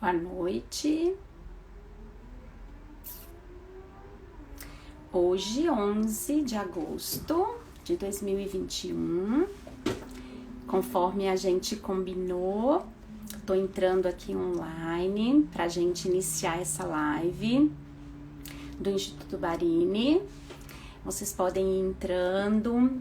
Boa noite. Hoje, 11 de agosto de 2021, conforme a gente combinou, tô entrando aqui online pra gente iniciar essa live do Instituto Barini. Vocês podem ir entrando.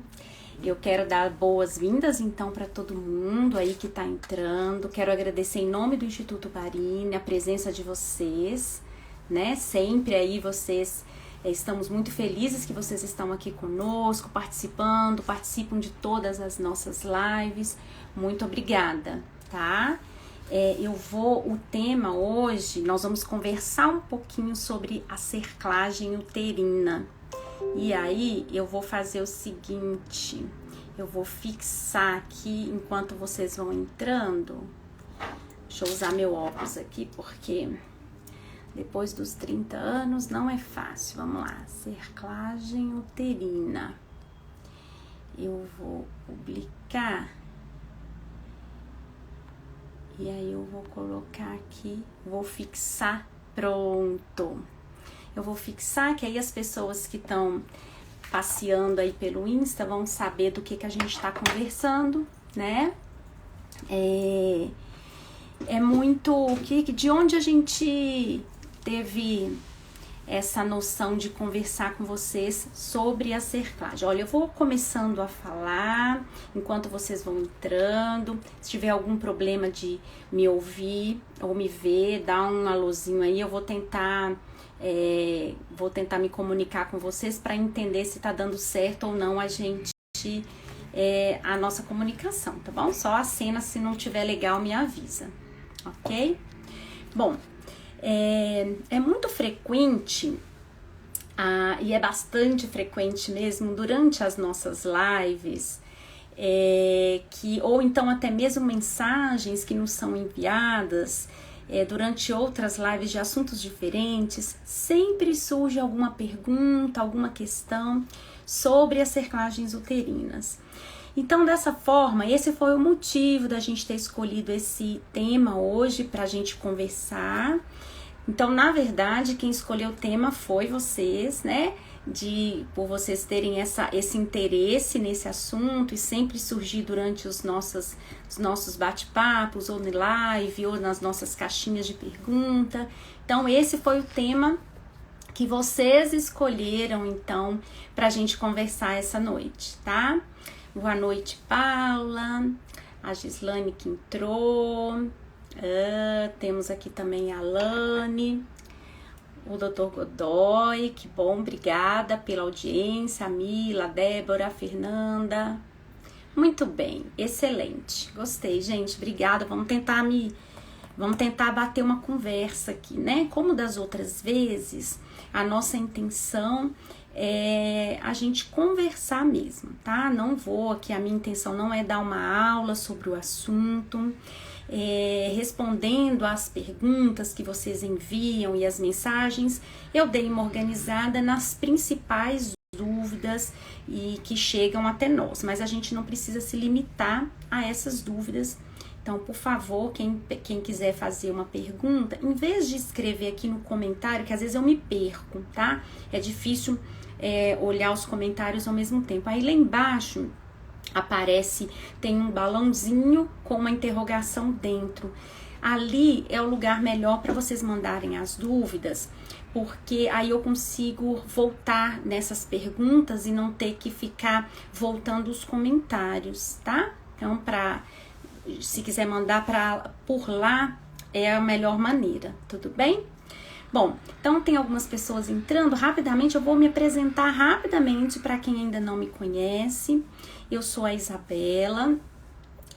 Eu quero dar boas-vindas, então, para todo mundo aí que está entrando. Quero agradecer em nome do Instituto Barini a presença de vocês, né? Sempre aí vocês, estamos muito felizes que vocês estão aqui conosco, participam de todas as nossas lives. Muito obrigada, tá? O tema hoje, nós vamos conversar um pouquinho sobre a cerclagem uterina. E aí, eu vou fazer o seguinte, eu vou fixar aqui enquanto vocês vão entrando. Deixa eu usar meu óculos aqui, porque depois dos 30 anos não é fácil. Vamos lá, cerclagem uterina. Eu vou publicar. E aí eu vou colocar aqui, vou fixar, pronto. Eu vou fixar, que aí as pessoas que estão passeando aí pelo Insta vão saber do que a gente está conversando, né? De onde a gente teve essa noção de conversar com vocês sobre a cerclagem. Olha, eu vou começando a falar enquanto vocês vão entrando. Se tiver algum problema de me ouvir ou me ver, dá um alôzinho aí, eu vou tentar me comunicar com vocês para entender se tá dando certo ou não a nossa comunicação, tá bom? Só acena, se não tiver legal, me avisa, ok? Bom, é muito frequente, e é bastante frequente mesmo, durante as nossas lives, ou então até mesmo mensagens que nos são enviadas, durante outras lives de assuntos diferentes, sempre surge alguma pergunta, alguma questão sobre as cerclagens uterinas. Então, dessa forma, esse foi o motivo da gente ter escolhido esse tema hoje para a gente conversar. Então, na verdade, quem escolheu o tema foi vocês, né? Por vocês terem esse interesse nesse assunto e sempre surgir durante os nossos bate-papos, ou na live, ou nas nossas caixinhas de pergunta. Então, esse foi o tema que vocês escolheram, então, para a gente conversar essa noite, tá? Boa noite, Paula, a Gislane que entrou, temos aqui também a Alane, o Dr. Godoy, que bom, obrigada pela audiência, a Mila, a Débora, a Fernanda. Muito bem, excelente, gostei, gente, obrigada. Vamos tentar bater uma conversa aqui, né? Como das outras vezes, a nossa intenção é a gente conversar mesmo, tá? Não vou aqui, a minha intenção não é dar uma aula sobre o assunto. Respondendo às perguntas que vocês enviam e as mensagens, eu dei uma organizada nas principais dúvidas e que chegam até nós, mas a gente não precisa se limitar a essas dúvidas. Então, por favor, quem quiser fazer uma pergunta, em vez de escrever aqui no comentário, que às vezes eu me perco, tá? É difícil olhar os comentários ao mesmo tempo. Aí lá embaixo tem um balãozinho com uma interrogação dentro. Ali é o lugar melhor para vocês mandarem as dúvidas, porque aí eu consigo voltar nessas perguntas e não ter que ficar voltando os comentários, tá? Então, se quiser mandar por lá, é a melhor maneira, tudo bem? Bom, então tem algumas pessoas entrando. Rapidamente, eu vou me apresentar rapidamente para quem ainda não me conhece. Eu sou a Isabela,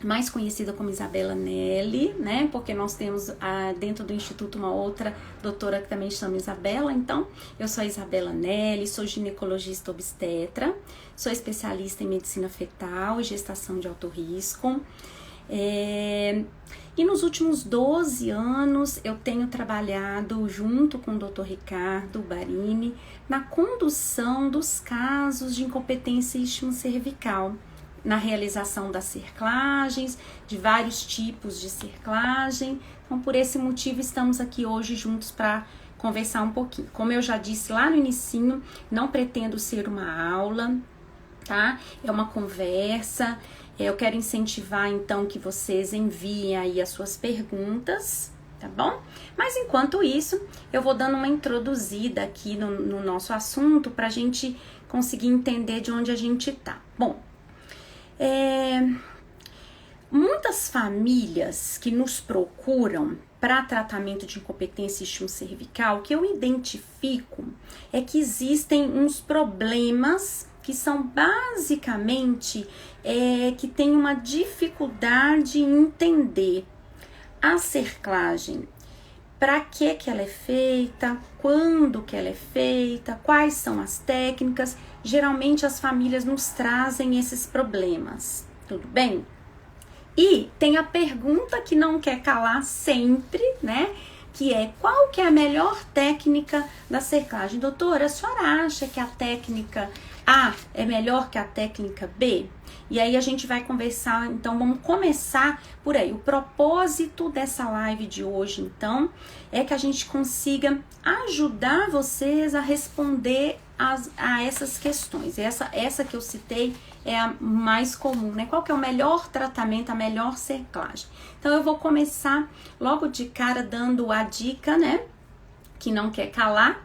mais conhecida como Isabela Nelly, né? Porque nós temos dentro do Instituto uma outra doutora que também chama Isabela. Então, eu sou a Isabela Nelly, sou ginecologista obstetra, sou especialista em medicina fetal e gestação de alto risco. E nos últimos 12 anos eu tenho trabalhado junto com o Dr. Ricardo Barini na condução dos casos de incompetência istmo-cervical, na realização das cerclagens, de vários tipos de cerclagem. Então, por esse motivo, estamos aqui hoje juntos para conversar um pouquinho. Como eu já disse lá no inicinho, não pretendo ser uma aula, tá? É uma conversa. Eu quero incentivar, então, que vocês enviem aí as suas perguntas, tá bom? Mas, enquanto isso, eu vou dando uma introduzida aqui no nosso assunto pra gente conseguir entender de onde a gente tá. Bom, muitas famílias que nos procuram para tratamento de incompetência e estímulo cervical, o que eu identifico é que existem uns problemas que são basicamente que tem uma dificuldade em entender a cerclagem, para que ela é feita, quando que ela é feita, quais são as técnicas. Geralmente as famílias nos trazem esses problemas, tudo bem? E tem a pergunta que não quer calar sempre, né? Que é, qual que é a melhor técnica da cerclagem? Doutora, a senhora acha que a técnica A é melhor que a técnica B? E aí a gente vai conversar, então vamos começar por aí. O propósito dessa live de hoje, então, é que a gente consiga ajudar vocês a responder a essas questões. Essa que eu citei é a mais comum, né? Qual que é o melhor tratamento, a melhor cerclagem? Então eu vou começar logo de cara dando a dica, né? Que não quer calar,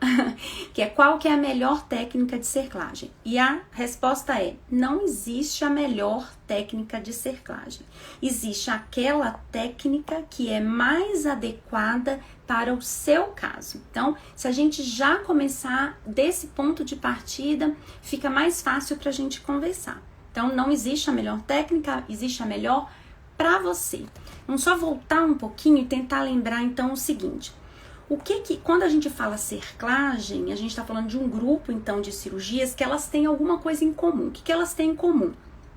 que é qual que é a melhor técnica de cerclagem. E a resposta é, não existe a melhor técnica de cerclagem. Existe aquela técnica que é mais adequada para o seu caso. Então, se a gente já começar desse ponto de partida, fica mais fácil para a gente conversar. Então, não existe a melhor técnica, existe a melhor para você. Vamos só voltar um pouquinho e tentar lembrar, então, o seguinte. Quando a gente fala cerclagem, a gente está falando de um grupo, então, de cirurgias que elas têm alguma coisa em comum. O que elas têm em comum?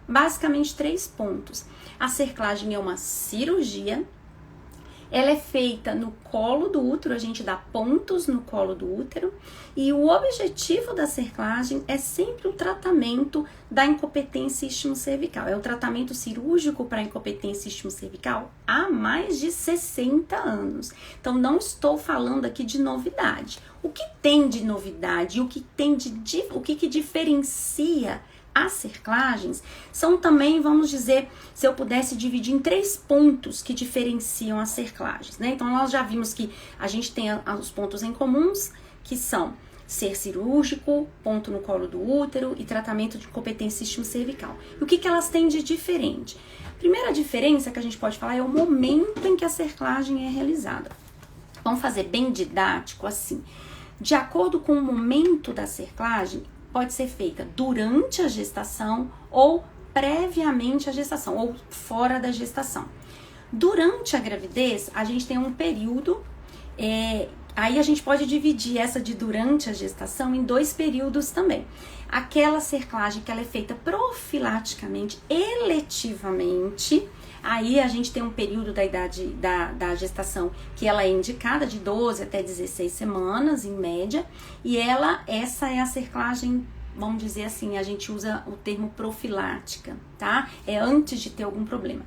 Basicamente, 3 pontos. A cerclagem é uma cirurgia, ela é feita no colo do útero, a gente dá pontos no colo do útero, e o objetivo da cerclagem é sempre o tratamento da incompetência isquiocervical. É o tratamento cirúrgico para incompetência isquiocervical há mais de 60 anos. Então, não estou falando aqui de novidade. O que tem de novidade e o que diferencia as cerclagens são também, vamos dizer, se eu pudesse dividir em 3 pontos que diferenciam as cerclagens, né? Então, nós já vimos que a gente tem os pontos em comuns, que são ser cirúrgico, ponto no colo do útero e tratamento de incompetência isquiocervical. E o que elas têm de diferente? A primeira diferença que a gente pode falar é o momento em que a cerclagem é realizada. Vamos fazer bem didático assim. De acordo com o momento da cerclagem, pode ser feita durante a gestação ou previamente à gestação, ou fora da gestação. Durante a gravidez, a gente tem um período, aí a gente pode dividir essa de durante a gestação em 2 períodos também. Aquela cerclagem que ela é feita profilaticamente, eletivamente, aí a gente tem um período da idade da gestação que ela é indicada de 12 até 16 semanas, em média, e essa é a cerclagem, vamos dizer assim, a gente usa o termo profilática, tá? É antes de ter algum problema.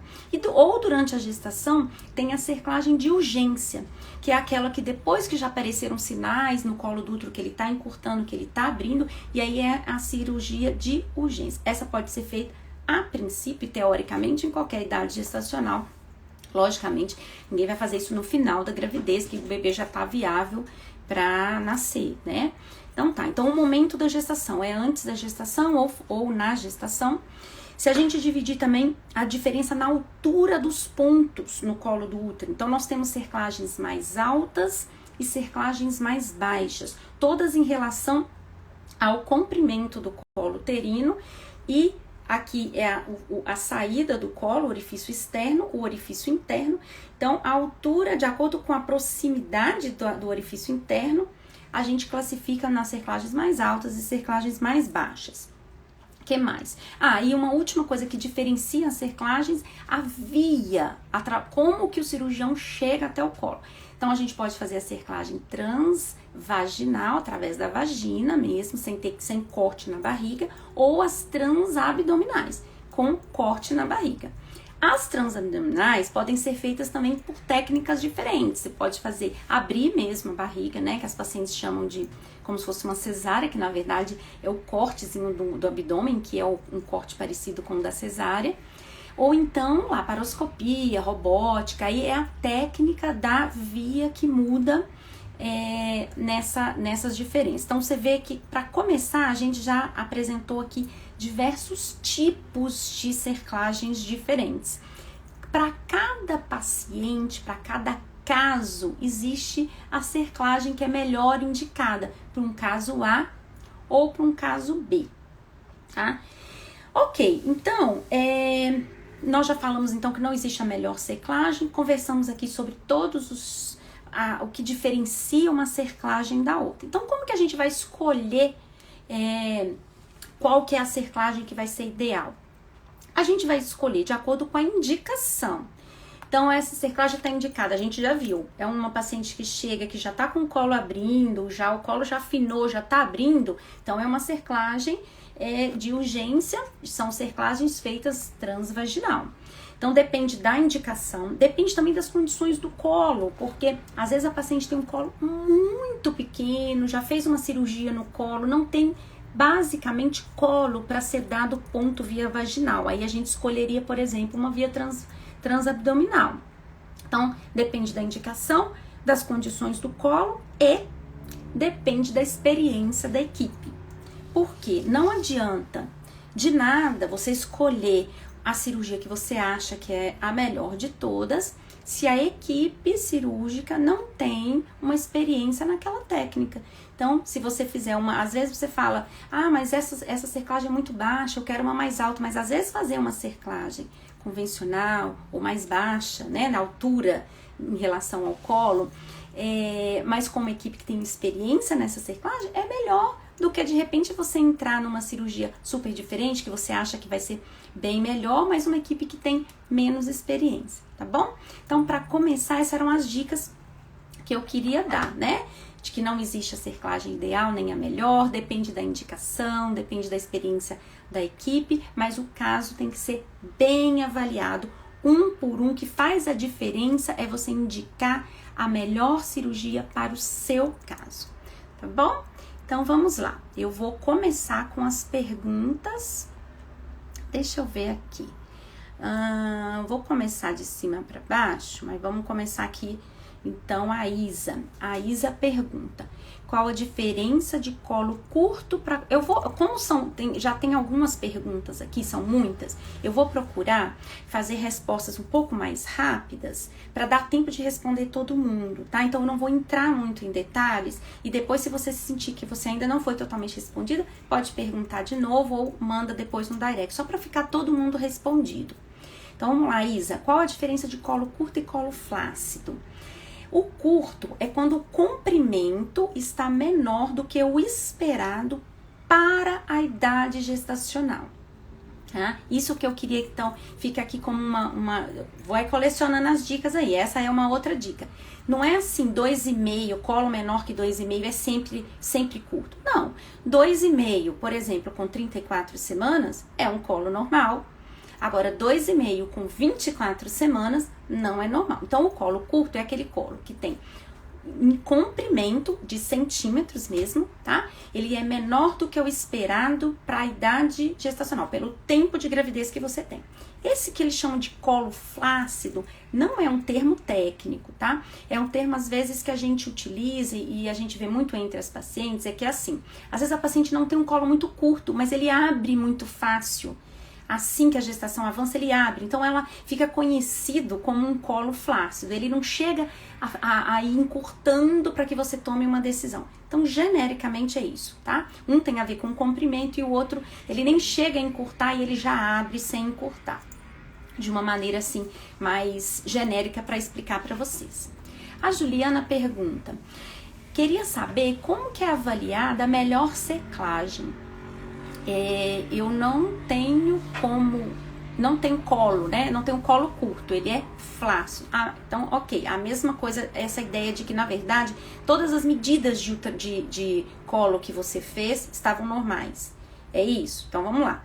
Ou durante a gestação, tem a cerclagem de urgência, que é aquela que depois que já apareceram sinais no colo do útero, que ele tá encurtando, que ele tá abrindo, e aí é a cirurgia de urgência. Essa pode ser feita a princípio, teoricamente, em qualquer idade gestacional. Logicamente, ninguém vai fazer isso no final da gravidez, que o bebê já tá viável para nascer, né? Então tá, então o momento da gestação é antes da gestação ou na gestação. Se a gente dividir também a diferença na altura dos pontos no colo do útero, então nós temos cerclagens mais altas e cerclagens mais baixas, todas em relação ao comprimento do colo uterino, e aqui é a saída do colo, o orifício externo, o orifício interno. Então, a altura, de acordo com a proximidade do orifício interno, a gente classifica nas cerclagens mais altas e cerclagens mais baixas. O que mais? E uma última coisa que diferencia as cerclagens, a via, como que o cirurgião chega até o colo. Então, a gente pode fazer a cerclagem transvaginal, através da vagina mesmo, sem corte na barriga, ou as transabdominais, com corte na barriga. As transabdominais podem ser feitas também por técnicas diferentes. Você pode fazer abrir mesmo a barriga, né, que as pacientes chamam de como se fosse uma cesárea, que na verdade é o cortezinho do abdômen, que é um corte parecido com o da cesárea. Ou então laparoscopia, robótica, aí é a técnica da via que muda nessas diferenças. Então você vê que, para começar, a gente já apresentou aqui diversos tipos de cerclagens diferentes. Para cada paciente, para cada caso, existe a cerclagem que é melhor indicada para um caso A ou para um caso B, tá? Ok, então, nós já falamos então que não existe a melhor cerclagem, conversamos aqui sobre todos o que diferencia uma cerclagem da outra. Então, como que a gente vai escolher qual que é a cerclagem que vai ser ideal? A gente vai escolher de acordo com a indicação. Então, essa cerclagem está indicada, a gente já viu. É uma paciente que chega, que já está com o colo abrindo, o colo já afinou, já está abrindo. Então, é uma cerclagem de urgência, são cerclagens feitas transvaginal. Então, depende da indicação, depende também das condições do colo, porque às vezes a paciente tem um colo muito pequeno, já fez uma cirurgia no colo, não tem basicamente colo para ser dado ponto via vaginal. Aí a gente escolheria, por exemplo, uma via transabdominal. Então, depende da indicação, das condições do colo e depende da experiência da equipe. Porque não adianta de nada você escolher a cirurgia que você acha que é a melhor de todas, se a equipe cirúrgica não tem uma experiência naquela técnica. Então, se você fizer às vezes você fala, mas essa cerclagem é muito baixa, eu quero uma mais alta, mas às vezes fazer uma cerclagem convencional ou mais baixa, né, na altura em relação ao colo, mas com uma equipe que tem experiência nessa cerclagem, é melhor do que de repente você entrar numa cirurgia super diferente, que você acha que vai ser bem melhor, mas uma equipe que tem menos experiência, tá bom? Então, para começar, essas eram as dicas que eu queria dar, né? De que não existe a cerclagem ideal nem a melhor, depende da indicação, depende da experiência da equipe, mas o caso tem que ser bem avaliado, um por um. Que faz a diferença é você indicar a melhor cirurgia para o seu caso, tá bom? Então, vamos lá. Eu vou começar com as perguntas. Deixa eu ver aqui. Vou começar de cima para baixo, mas vamos começar aqui. Então, a Isa. A Isa pergunta: qual a diferença de colo curto para... Como já tem algumas perguntas aqui, são muitas, eu vou procurar fazer respostas um pouco mais rápidas para dar tempo de responder todo mundo, tá? Então, eu não vou entrar muito em detalhes e depois, se você sentir que você ainda não foi totalmente respondida, pode perguntar de novo ou manda depois no direct, só para ficar todo mundo respondido. Então, vamos lá, Isa. Qual a diferença de colo curto e colo flácido? O curto é quando o comprimento está menor do que o esperado para a idade gestacional. Tá? Isso que eu queria, então, fica aqui como vai colecionando as dicas aí. Essa é uma outra dica. Não é assim, 2,5, colo menor que 2,5 é sempre curto. Não, 2,5, por exemplo, com 34 semanas, é um colo normal. Agora, 2,5 com 24 semanas não é normal. Então, o colo curto é aquele colo que tem um comprimento de centímetros mesmo, tá? Ele é menor do que o esperado para a idade gestacional, pelo tempo de gravidez que você tem. Esse que eles chamam de colo flácido não é um termo técnico, tá? É um termo, às vezes, que a gente utiliza e a gente vê muito entre as pacientes, é que é assim, às vezes a paciente não tem um colo muito curto, mas ele abre muito fácil. Assim que a gestação avança, ele abre. Então, ela fica conhecido como um colo flácido. Ele não chega a ir encurtando para que você tome uma decisão. Então, genericamente é isso, tá? Um tem a ver com comprimento e o outro, ele nem chega a encurtar e ele já abre sem encurtar. De uma maneira, assim, mais genérica para explicar para vocês. A Juliana pergunta: queria saber como que é avaliada a melhor cerclagem. Eu não tenho colo, né? Não tenho colo curto, ele é flácido. Então, ok, a mesma coisa, essa ideia de que, na verdade, todas as medidas de colo que você fez estavam normais. É isso? Então, vamos lá.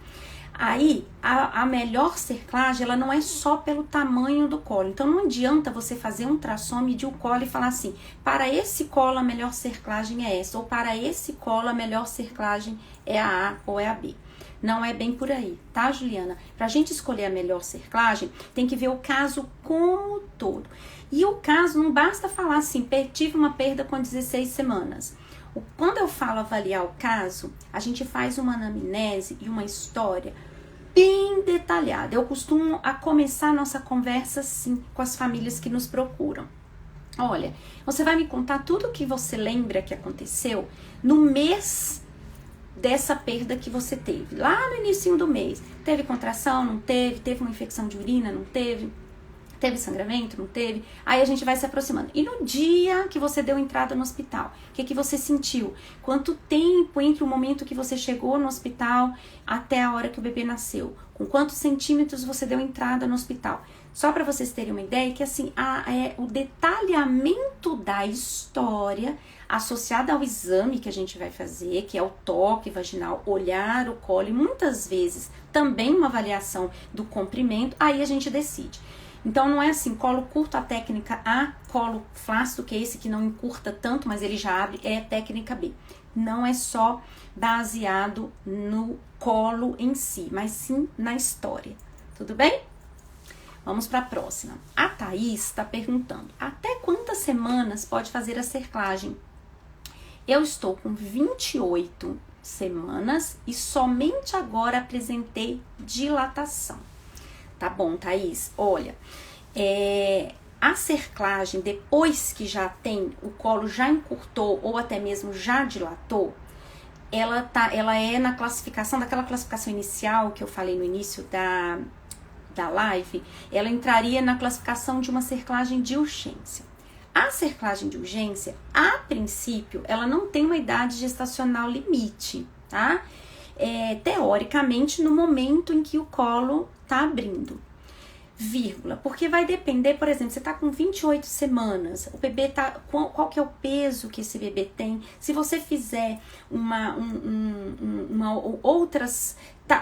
Aí, a melhor cerclagem, ela não é só pelo tamanho do colo. Então, não adianta você fazer um ultrassom, medir o colo e falar assim, para esse colo a melhor cerclagem é essa, ou para esse colo a melhor cerclagem é a A ou é a B. Não é bem por aí, tá, Juliana? Pra gente escolher a melhor cerclagem, tem que ver o caso como um todo. E o caso, não basta falar assim, tive uma perda com 16 semanas. Quando eu falo avaliar o caso, a gente faz uma anamnese e uma história bem detalhada. Eu costumo começar a nossa conversa assim com as famílias que nos procuram. Olha, você vai me contar tudo o que você lembra que aconteceu no mês dessa perda que você teve. Lá no início do mês, teve contração, não teve? Teve uma infecção de urina, não teve? Teve sangramento? Não teve? Aí a gente vai se aproximando. E no dia que você deu entrada no hospital, o que você sentiu? Quanto tempo entre o momento que você chegou no hospital até a hora que o bebê nasceu? Com quantos centímetros você deu entrada no hospital? Só para vocês terem uma ideia que assim, o detalhamento da história associada ao exame que a gente vai fazer, que é o toque vaginal, olhar o colo e muitas vezes também uma avaliação do comprimento, aí a gente decide. Então, não é assim, colo curto a técnica A, colo flácido, que é esse que não encurta tanto, mas ele já abre, é a técnica B. Não é só baseado no colo em si, mas sim na história. Tudo bem? Vamos para a próxima. A Thaís está perguntando, até quantas semanas pode fazer a cerclagem? Eu estou com 28 semanas e somente agora apresentei dilatação. Tá bom, Thaís? Olha, a cerclagem, depois que já tem, o colo já encurtou ou até mesmo já dilatou, ela é na classificação, daquela classificação inicial que eu falei no início da live, ela entraria na classificação de uma cerclagem de urgência. A cerclagem de urgência, a princípio, ela não tem uma idade gestacional limite, tá? Teoricamente, no momento em que o colo tá abrindo, vírgula, porque vai depender, por exemplo, você tá com 28 semanas, o bebê tá, qual que é o peso que esse bebê tem, se você fizer outras,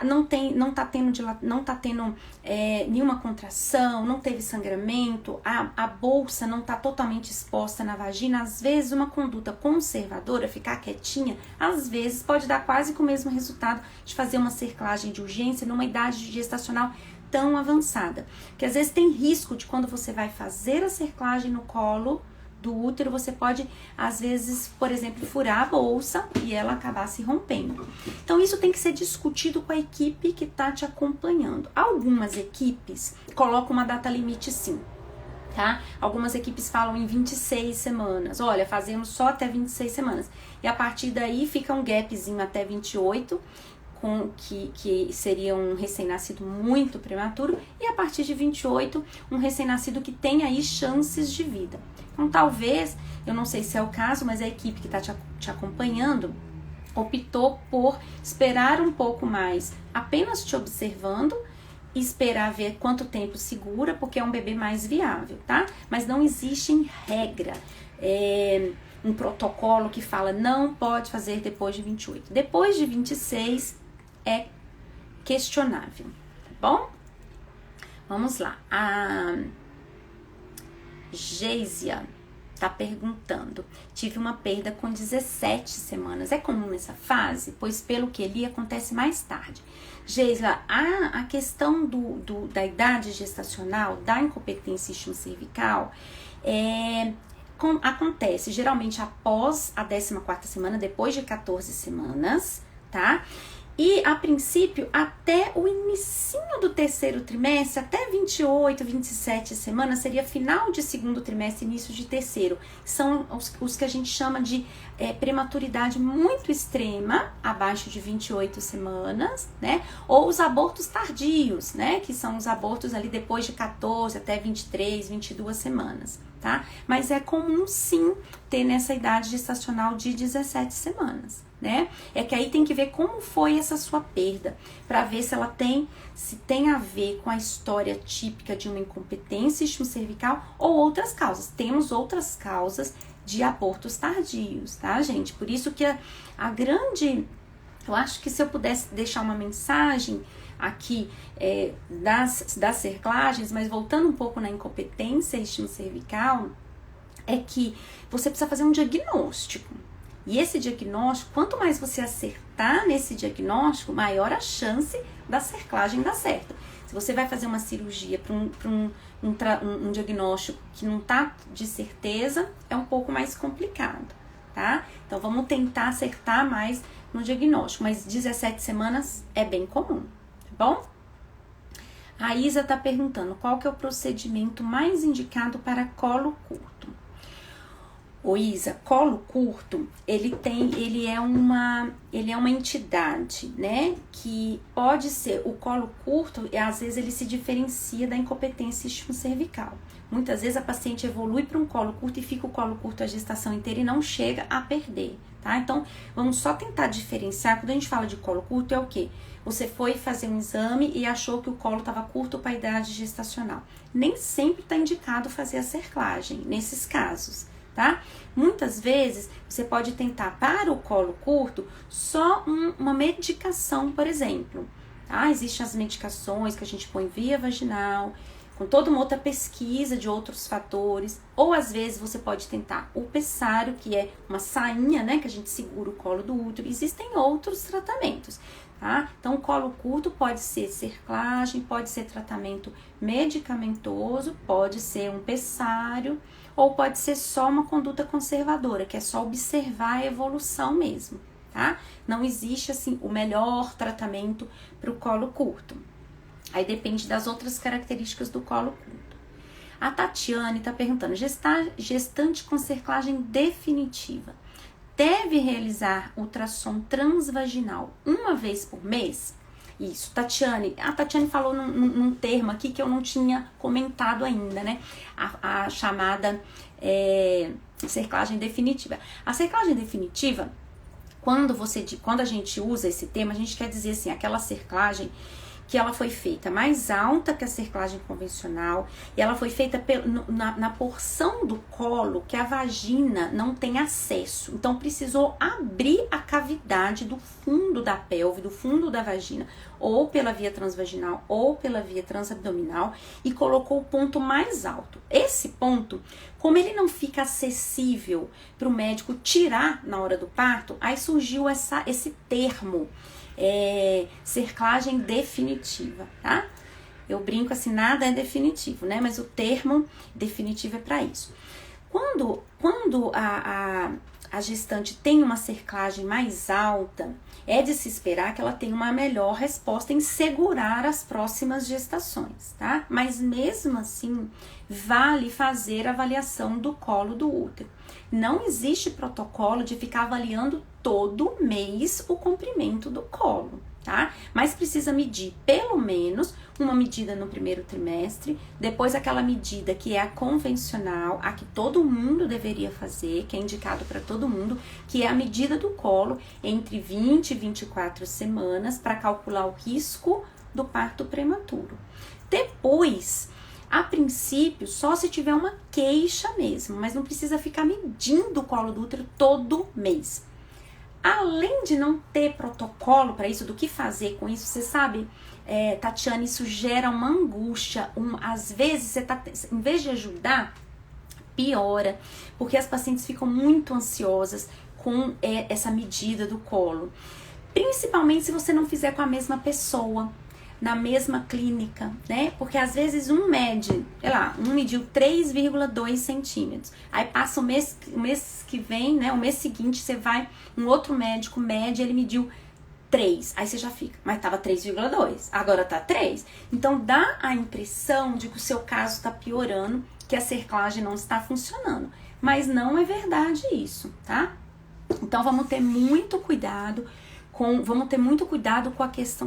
não tá tendo nenhuma contração, não teve sangramento, a bolsa não tá totalmente exposta na vagina, às vezes uma conduta conservadora, ficar quietinha, às vezes pode dar quase com o mesmo resultado de fazer uma cerclagem de urgência numa idade gestacional tão avançada, que às vezes tem risco de quando você vai fazer a cerclagem no colo do útero, você pode, às vezes, por exemplo, furar a bolsa e ela acabar se rompendo. Então, isso tem que ser discutido com a equipe que tá te acompanhando. Algumas equipes colocam uma data limite sim, tá? Algumas equipes falam em 26 semanas. Olha, fazemos só até 26 semanas. E a partir daí fica um gapzinho até 28, que seria um recém-nascido muito prematuro, e a partir de 28, um recém-nascido que tem aí chances de vida. Então, talvez, eu não sei se é o caso, mas a equipe que está te acompanhando optou por esperar um pouco mais, apenas te observando, e esperar ver quanto tempo segura, porque é um bebê mais viável, tá? Mas não existe em regra um protocolo que fala não pode fazer depois de 28. Depois de 26 é questionável, tá bom? Vamos lá. A Geisia tá perguntando, tive uma perda com 17 semanas, é comum nessa fase? Pois pelo que li acontece mais tarde. Geisia, a questão da idade gestacional, da incompetência cervical, acontece geralmente após a 14ª semana, depois de 14 semanas, tá? E, a princípio, até o inicinho do terceiro trimestre, até 28, 27 semanas, seria final de segundo trimestre, início de terceiro. São os que a gente chama de prematuridade muito extrema, abaixo de 28 semanas, né? Ou os abortos tardios, né? Que são os abortos ali depois de 14 até 23, 22 semanas, tá? Mas é comum, sim, ter nessa idade gestacional de 17 semanas. Né? É que aí tem que ver como foi essa sua perda, para ver se tem a ver com a história típica de uma incompetência cervical ou outras causas. Temos outras causas de abortos tardios, tá, gente? Por isso que a grande Eu acho que se eu pudesse deixar uma mensagem aqui das cerclagens, mas voltando um pouco na incompetência isquiocervical, é que você precisa fazer um diagnóstico. E esse diagnóstico, quanto mais você acertar nesse diagnóstico, maior a chance da cerclagem dar certo. Se você vai fazer uma cirurgia para um diagnóstico que não tá de certeza, é um pouco mais complicado, tá? Então, vamos tentar acertar mais no diagnóstico, mas 17 semanas é bem comum, tá bom? A Isa tá perguntando qual que é o procedimento mais indicado para colo curto. Ô Isa, colo curto, ele é uma entidade, né, que pode ser, o colo curto, às vezes ele se diferencia da incompetência isquiocervical. Muitas vezes a paciente evolui para um colo curto e fica o colo curto a gestação inteira e não chega a perder, tá? Então, vamos só tentar diferenciar, quando a gente fala de colo curto é o quê? Você foi fazer um exame e achou que o colo estava curto para a idade gestacional. Nem sempre está indicado fazer a cerclagem, nesses casos. Tá? Muitas vezes você pode tentar para o colo curto só uma medicação, por exemplo. Tá? Existem as medicações que a gente põe via vaginal, com toda uma outra pesquisa de outros fatores. Ou às vezes você pode tentar o pessário, que é uma sainha, né, que a gente segura o colo do útero. Existem outros tratamentos. Tá? Então, o colo curto pode ser cerclagem, pode ser tratamento medicamentoso, pode ser um pessário, ou pode ser só uma conduta conservadora, que é só observar a evolução mesmo, tá? Não existe, assim, o melhor tratamento para o colo curto. Aí depende das outras características do colo curto. A Tatiane está perguntando, gestante com cerclagem definitiva deve realizar ultrassom transvaginal uma vez por mês? Isso, Tatiane. A Tatiane falou num termo aqui que eu não tinha comentado ainda, né? A chamada cerclagem definitiva. A cerclagem definitiva, quando a gente usa esse termo, a gente quer dizer assim, aquela cerclagem que ela foi feita mais alta que a cerclagem convencional e ela foi feita na porção do colo que a vagina não tem acesso. Então, precisou abrir a cavidade do fundo da pelve, do fundo da vagina, ou pela via transvaginal ou pela via transabdominal e colocou o ponto mais alto. Esse ponto, como ele não fica acessível para o médico tirar na hora do parto, aí surgiu esse termo, cerclagem definitiva, tá? Eu brinco assim, nada é definitivo, né? Mas o termo definitivo é para isso. Quando a gestante tem uma cerclagem mais alta, é de se esperar que ela tenha uma melhor resposta em segurar as próximas gestações, tá? Mas mesmo assim, vale fazer a avaliação do colo do útero. Não existe protocolo de ficar avaliando todo mês o comprimento do colo, tá? Mas precisa medir pelo menos uma medida no primeiro trimestre, depois aquela medida que é a convencional, a que todo mundo deveria fazer, que é indicado para todo mundo, que é a medida do colo entre 20 e 24 semanas para calcular o risco do parto prematuro. Depois, a princípio, só se tiver uma queixa mesmo, mas não precisa ficar medindo o colo do útero todo mês. Além de não ter protocolo para isso, do que fazer com isso, você sabe, Tatiane, isso gera uma angústia. Às vezes, em vez de ajudar, piora, porque as pacientes ficam muito ansiosas com essa medida do colo. Principalmente se você não fizer com a mesma pessoa, na mesma clínica, né? Porque às vezes um mediu 3,2 centímetros. Aí passa o mês que vem, né? O mês seguinte você vai, um outro médico mede, ele mediu 3. Aí você já fica, mas tava 3,2, agora tá 3. Então dá a impressão de que o seu caso tá piorando, que a cerclagem não está funcionando. Mas não é verdade isso, tá? Então vamos ter muito cuidado com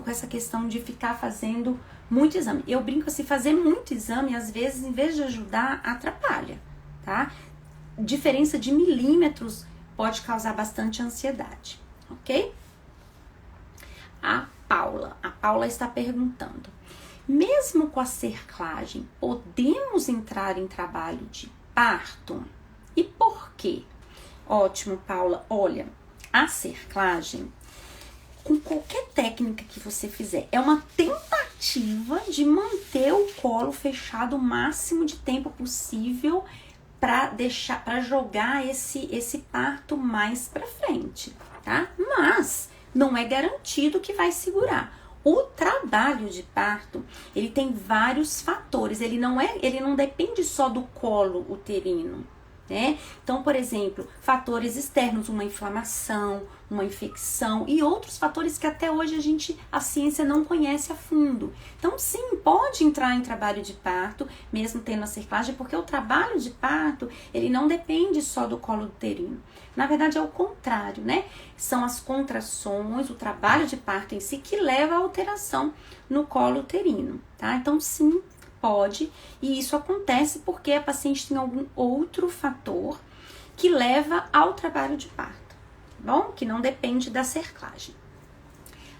essa questão de ficar fazendo muito exame. Eu brinco assim, fazer muito exame, às vezes, em vez de ajudar, atrapalha, tá? Diferença de milímetros pode causar bastante ansiedade, ok? A Paula está perguntando, mesmo com a cerclagem, podemos entrar em trabalho de parto? E por quê? Ótimo, Paula. Olha, a cerclagem, com qualquer técnica que você fizer. É uma tentativa de manter o colo fechado o máximo de tempo possível para jogar esse parto mais para frente, tá? Mas não é garantido que vai segurar. O trabalho de parto, ele tem vários fatores, ele não depende só do colo uterino, né? Então, por exemplo, fatores externos, uma inflamação, uma infecção e outros fatores que até hoje a ciência não conhece a fundo. Então, sim, pode entrar em trabalho de parto, mesmo tendo a cerclagem, porque o trabalho de parto, ele não depende só do colo uterino. Na verdade, é o contrário, né? São as contrações, o trabalho de parto em si, que leva à alteração no colo uterino, tá? Então, sim, pode, e isso acontece porque a paciente tem algum outro fator que leva ao trabalho de parto, tá bom? Que não depende da cerclagem.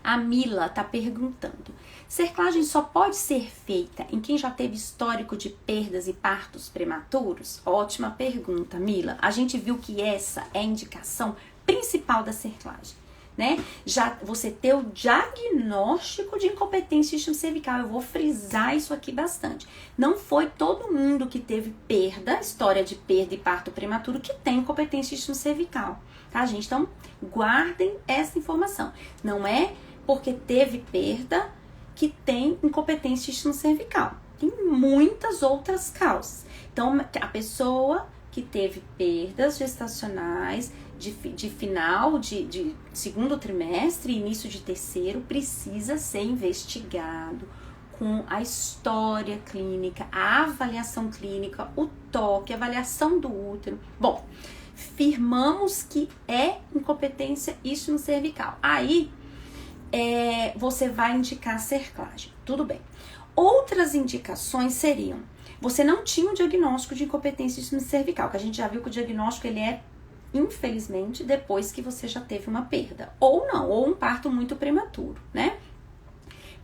A Mila tá perguntando: cerclagem só pode ser feita em quem já teve histórico de perdas e partos prematuros? Ótima pergunta, Mila. A gente viu que essa é a indicação principal da cerclagem, né? Já você ter o diagnóstico de incompetência cervical. Eu vou frisar isso aqui bastante. Não foi todo mundo que teve perda, história de perda e parto prematuro, que tem incompetência cervical, tá, gente? Então, guardem essa informação. Não é porque teve perda que tem incompetência cervical. Tem muitas outras causas. Então, a pessoa que teve perdas gestacionais de final de segundo trimestre, início de terceiro, precisa ser investigado com a história clínica, a avaliação clínica, o toque, a avaliação do útero. Bom, firmamos que é incompetência cervical. Aí, você vai indicar a cerclagem, tudo bem. Outras indicações seriam: você não tinha o diagnóstico de incompetência cervical, que a gente já viu que o diagnóstico ele é, infelizmente, depois que você já teve uma perda, ou não, ou um parto muito prematuro, né?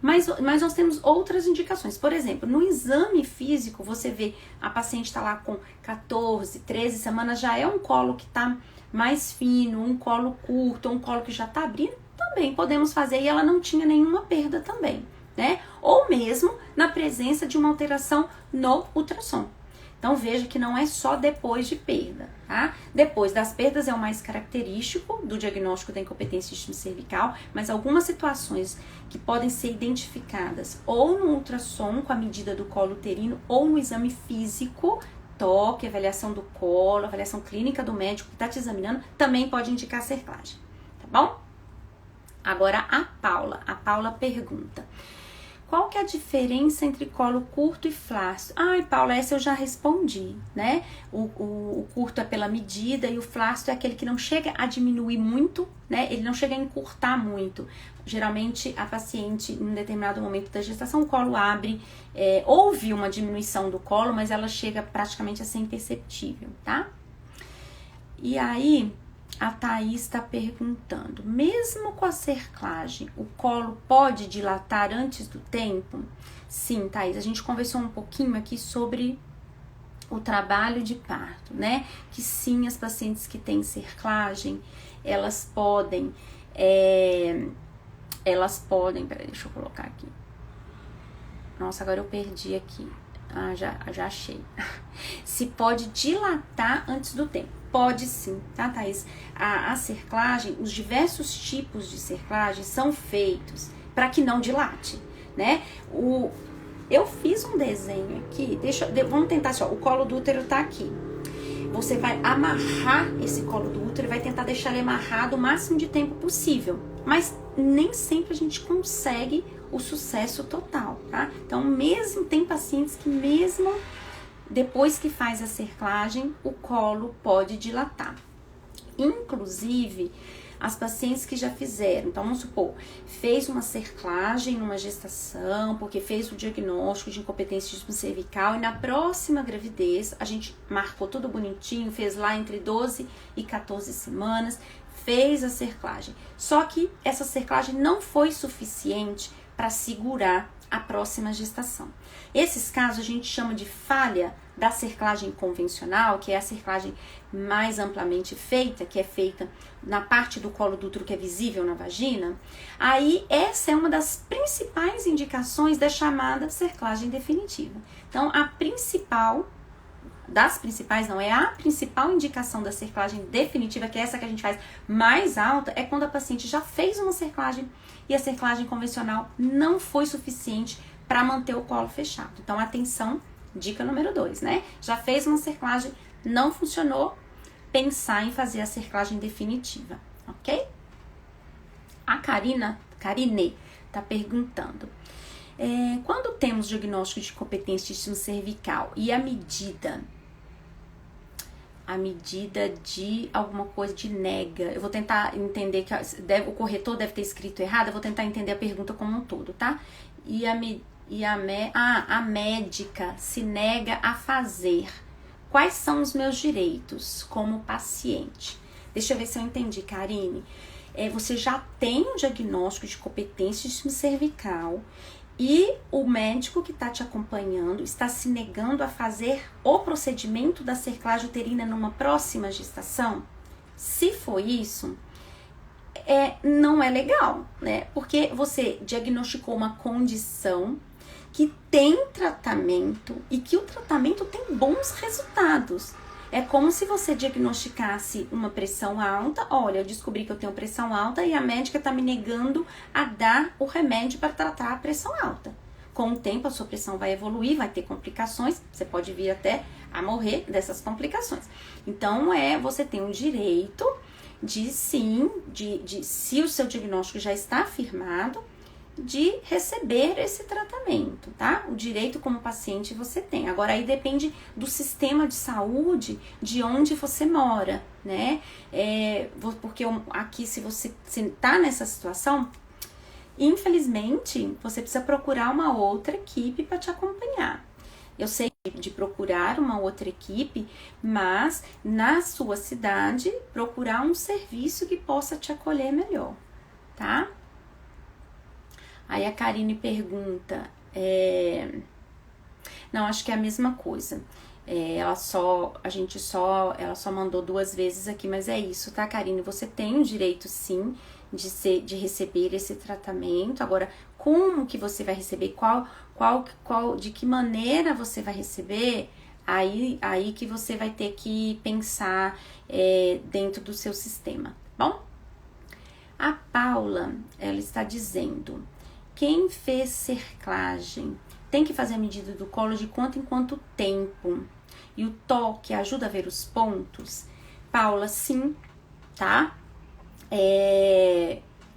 Mas nós temos outras indicações. Por exemplo, no exame físico, você vê a paciente está lá com 14, 13 semanas, já é um colo que está mais fino, um colo curto, um colo que já está abrindo, também podemos fazer, e ela não tinha nenhuma perda também, né? Ou mesmo na presença de uma alteração no ultrassom. Então, veja que não é só depois de perda, tá? Depois das perdas é o mais característico do diagnóstico da incompetência cervical, mas algumas situações que podem ser identificadas ou no ultrassom com a medida do colo uterino ou no exame físico, toque, avaliação do colo, avaliação clínica do médico que está te examinando, também pode indicar cerclagem, tá bom? Agora a Paula pergunta: qual que é a diferença entre colo curto e flácido? Ai, Paula, essa eu já respondi, né? O curto é pela medida e o flácido é aquele que não chega a diminuir muito, né? Ele não chega a encurtar muito. Geralmente, a paciente, em um determinado momento da gestação, o colo abre, houve uma diminuição do colo, mas ela chega praticamente a ser imperceptível, tá? E aí, a Thaís está perguntando: mesmo com a cerclagem, o colo pode dilatar antes do tempo? Sim, Thaís, a gente conversou um pouquinho aqui sobre o trabalho de parto, né? Que sim, as pacientes que têm cerclagem, elas podem, peraí, deixa eu colocar aqui. Nossa, agora eu perdi aqui. Ah, já achei. Se pode dilatar antes do tempo. Pode sim, tá, Thaís? A cerclagem, os diversos tipos de cerclagem são feitos para que não dilate, né? Eu fiz um desenho aqui, vamos tentar assim, ó, o colo do útero tá aqui. Você vai amarrar esse colo do útero e vai tentar deixar ele amarrado o máximo de tempo possível. Mas nem sempre a gente consegue o sucesso total, tá? Então, tem pacientes que mesmo depois que faz a cerclagem, o colo pode dilatar. Inclusive, as pacientes que já fizeram, então vamos supor, fez uma cerclagem numa gestação, porque fez o diagnóstico de incompetência cervical, e na próxima gravidez, a gente marcou tudo bonitinho, fez lá entre 12 e 14 semanas, fez a cerclagem. Só que essa cerclagem não foi suficiente para segurar a próxima gestação. Esses casos a gente chama de falha da cerclagem convencional, que é a cerclagem mais amplamente feita, que é feita na parte do colo do útero que é visível na vagina. Aí essa é uma das principais indicações da chamada cerclagem definitiva. Então a principal indicação da cerclagem definitiva, que é essa que a gente faz mais alta, é quando a paciente já fez uma cerclagem e a cerclagem convencional não foi suficiente para manter o colo fechado. Então, atenção, dica número 2, né? Já fez uma cerclagem, não funcionou, pensar em fazer a cerclagem definitiva, ok? A Karine tá perguntando. Quando temos diagnóstico de incompetência de sistema cervical e a medida de alguma coisa de nega, eu vou tentar entender que o corretor deve ter escrito errado, eu vou tentar entender a pergunta como um todo, tá? A médica se nega a fazer. Quais são os meus direitos como paciente? Deixa eu ver se eu entendi, Karine. Você já tem um diagnóstico de incompetência de sistema cervical e o médico que está te acompanhando está se negando a fazer o procedimento da cerclagem uterina numa próxima gestação? Se for isso, não é legal, né? Porque você diagnosticou uma condição que tem tratamento e que o tratamento tem bons resultados. É como se você diagnosticasse uma pressão alta. Olha, eu descobri que eu tenho pressão alta e a médica está me negando a dar o remédio para tratar a pressão alta. Com o tempo, a sua pressão vai evoluir, vai ter complicações. Você pode vir até a morrer dessas complicações. Então, você tem o direito de sim, se o seu diagnóstico já está afirmado, de receber esse tratamento, tá? O direito como paciente você tem. Agora aí depende do sistema de saúde de onde você mora, né? Porque aqui se você tá nessa situação, infelizmente você precisa procurar uma outra equipe para te acompanhar. Eu sei de procurar uma outra equipe, mas na sua cidade procurar um serviço que possa te acolher melhor, tá? Aí a Karine pergunta, não, acho que é a mesma coisa. Ela só mandou 2 vezes aqui, mas é isso, tá, Karine? Você tem o direito, sim, de receber esse tratamento. Agora, como que você vai receber? De que maneira você vai receber? Aí que você vai ter que pensar dentro do seu sistema, bom? A Paula, ela está dizendo: quem fez cerclagem tem que fazer a medida do colo de quanto em quanto tempo? E o toque ajuda a ver os pontos? Paula, sim, tá?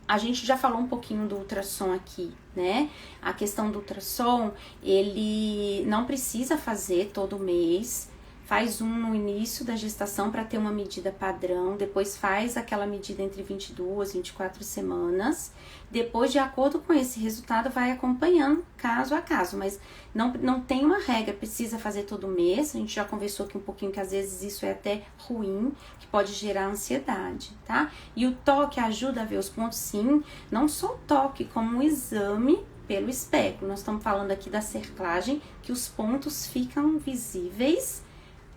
A gente já falou um pouquinho do ultrassom aqui, né? A questão do ultrassom, ele não precisa fazer todo mês. Faz um no início da gestação para ter uma medida padrão, depois faz aquela medida entre 22 e 24 semanas. Depois, de acordo com esse resultado, vai acompanhando caso a caso, mas não tem uma regra, precisa fazer todo mês. A gente já conversou aqui um pouquinho que às vezes isso é até ruim, que pode gerar ansiedade, tá? E o toque ajuda a ver os pontos, sim, não só o toque, como o exame pelo espéculo. Nós estamos falando aqui da cerclagem, que os pontos ficam visíveis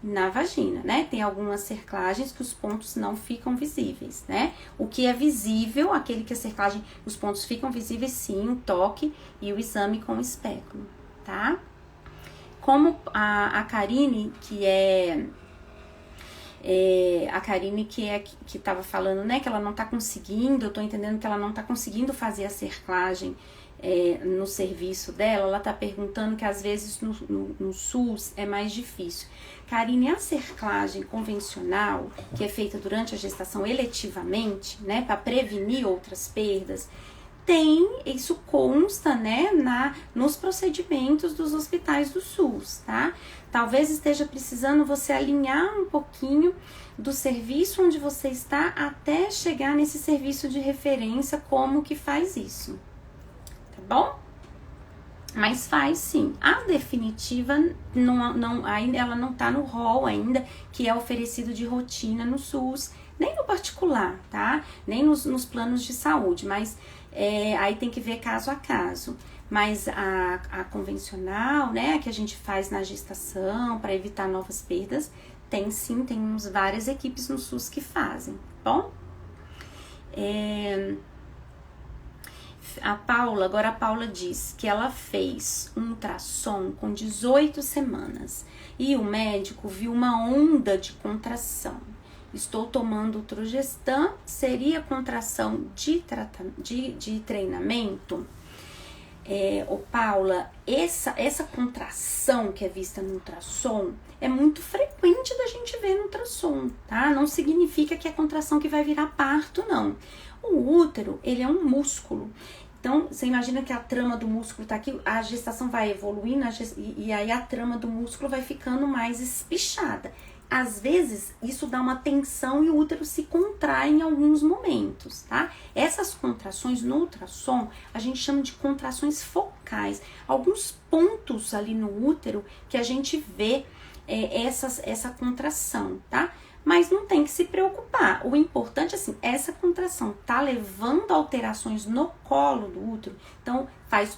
na vagina, né? Tem algumas cerclagens que os pontos não ficam visíveis, né? O que é visível, aquele que a cerclagem, os pontos ficam visíveis, sim, o toque e o exame com o espéculo, tá? Como a Karine, que estava falando, né, que ela não tá conseguindo, eu tô entendendo que ela não tá conseguindo fazer a cerclagem no serviço dela, ela tá perguntando que às vezes no SUS é mais difícil. Karine, a cerclagem convencional, que é feita durante a gestação eletivamente, né, para prevenir outras perdas, isso consta, né, nos procedimentos dos hospitais do SUS, tá? Talvez esteja precisando você alinhar um pouquinho do serviço onde você está até chegar nesse serviço de referência, como que faz isso, tá bom? Mas faz sim. A definitiva, ainda ela não tá no rol ainda, que é oferecido de rotina no SUS, nem no particular, tá? Nem nos planos de saúde, mas aí tem que ver caso a caso. Mas a convencional, né, que a gente faz na gestação para evitar novas perdas, tem sim, temos várias equipes no SUS que fazem, tá bom? A Paula diz que ela fez um ultrassom com 18 semanas e o médico viu uma onda de contração. Estou tomando Ultrogestan, seria contração de treinamento? Paula, essa contração que é vista no ultrassom é muito frequente da gente ver no ultrassom, tá? Não significa que é contração que vai virar parto, não. O útero, ele é um músculo. Então, você imagina que a trama do músculo tá aqui, a gestação vai evoluindo e aí a trama do músculo vai ficando mais espichada. Às vezes, isso dá uma tensão e o útero se contrai em alguns momentos, tá? Essas contrações no ultrassom, a gente chama de contrações focais. Alguns pontos ali no útero que a gente vê essa contração, tá? Mas não tem que se preocupar. O importante, assim, essa contração tá levando alterações no colo do útero, então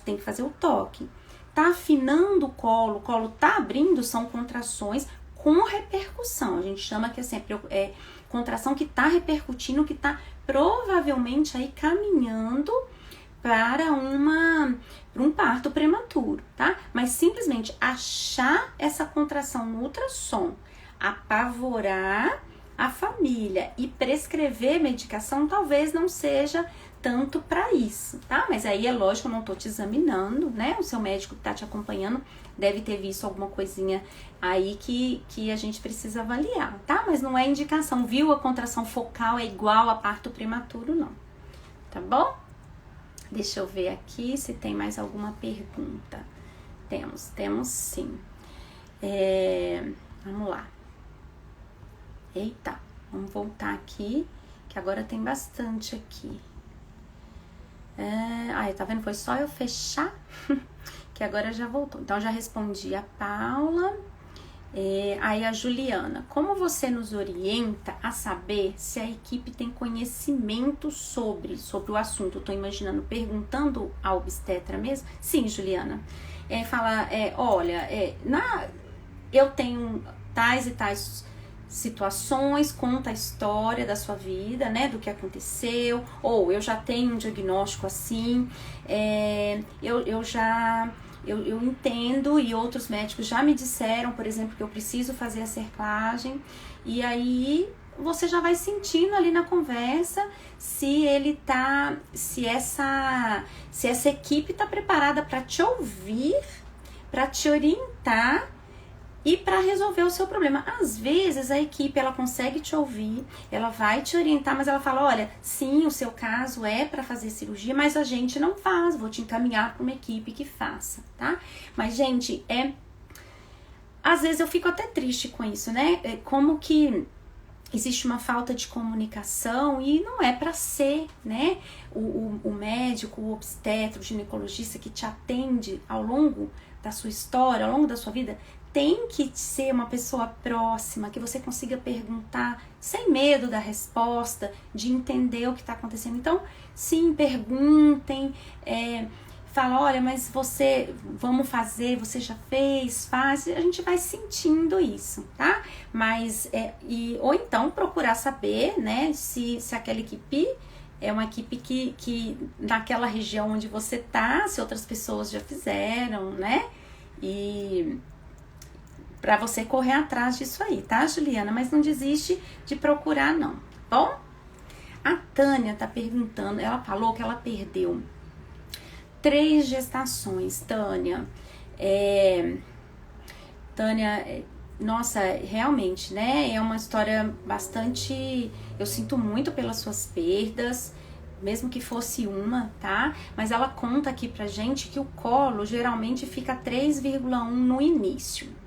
tem que fazer o toque. Tá afinando o colo tá abrindo, são contrações com repercussão. A gente chama que é contração que tá repercutindo, que tá provavelmente aí caminhando para um parto prematuro, tá? Mas simplesmente achar essa contração no ultrassom, apavorar a família e prescrever medicação talvez não seja tanto para isso, tá? Mas aí é lógico, eu não tô te examinando, né? O seu médico que tá te acompanhando deve ter visto alguma coisinha aí que a gente precisa avaliar, tá? Mas não é indicação, viu? A contração focal é igual a parto prematuro, não. Tá bom? Deixa eu ver aqui se tem mais alguma pergunta. Temos sim. Vamos lá. Eita, vamos voltar aqui, que agora tem bastante aqui. Tá vendo? Foi só eu fechar, que agora já voltou. Então, já respondi a Paula. Aí a Juliana, como você nos orienta a saber se a equipe tem conhecimento sobre o assunto? Eu tô imaginando, perguntando à obstetra mesmo? Sim, Juliana. Olha, eu tenho tais e tais situações, conta a história da sua vida, né, do que aconteceu, ou eu já tenho um diagnóstico assim, eu entendo e outros médicos já me disseram, por exemplo, que eu preciso fazer a cerclagem, e aí você já vai sentindo ali na conversa se essa equipe tá preparada para te ouvir, para te orientar e para resolver o seu problema. Às vezes a equipe ela consegue te ouvir, ela vai te orientar, mas ela fala, olha, sim, o seu caso é para fazer cirurgia, mas a gente não faz, vou te encaminhar para uma equipe que faça, tá? Mas, gente, às vezes eu fico até triste com isso, né? Como que existe uma falta de comunicação e não é para ser, né? O médico, o obstetra, o ginecologista que te atende ao longo da sua história, ao longo da sua vida, tem que ser uma pessoa próxima, que você consiga perguntar sem medo da resposta, de entender o que está acontecendo. Então, sim, perguntem, fala, olha, mas vamos fazer, você já fez, faz, a gente vai sentindo isso, tá? Mas, ou então procurar saber, né, se aquela equipe é uma equipe que naquela região onde você tá, se outras pessoas já fizeram, né? E para você correr atrás disso aí, tá, Juliana? Mas não desiste de procurar, não, tá bom? A Tânia tá perguntando, ela falou que ela perdeu 3 gestações, Tânia. Tânia, nossa, realmente, né? É uma história bastante... Eu sinto muito pelas suas perdas, mesmo que fosse uma, tá? Mas ela conta aqui pra gente que o colo geralmente fica 3,1 no início.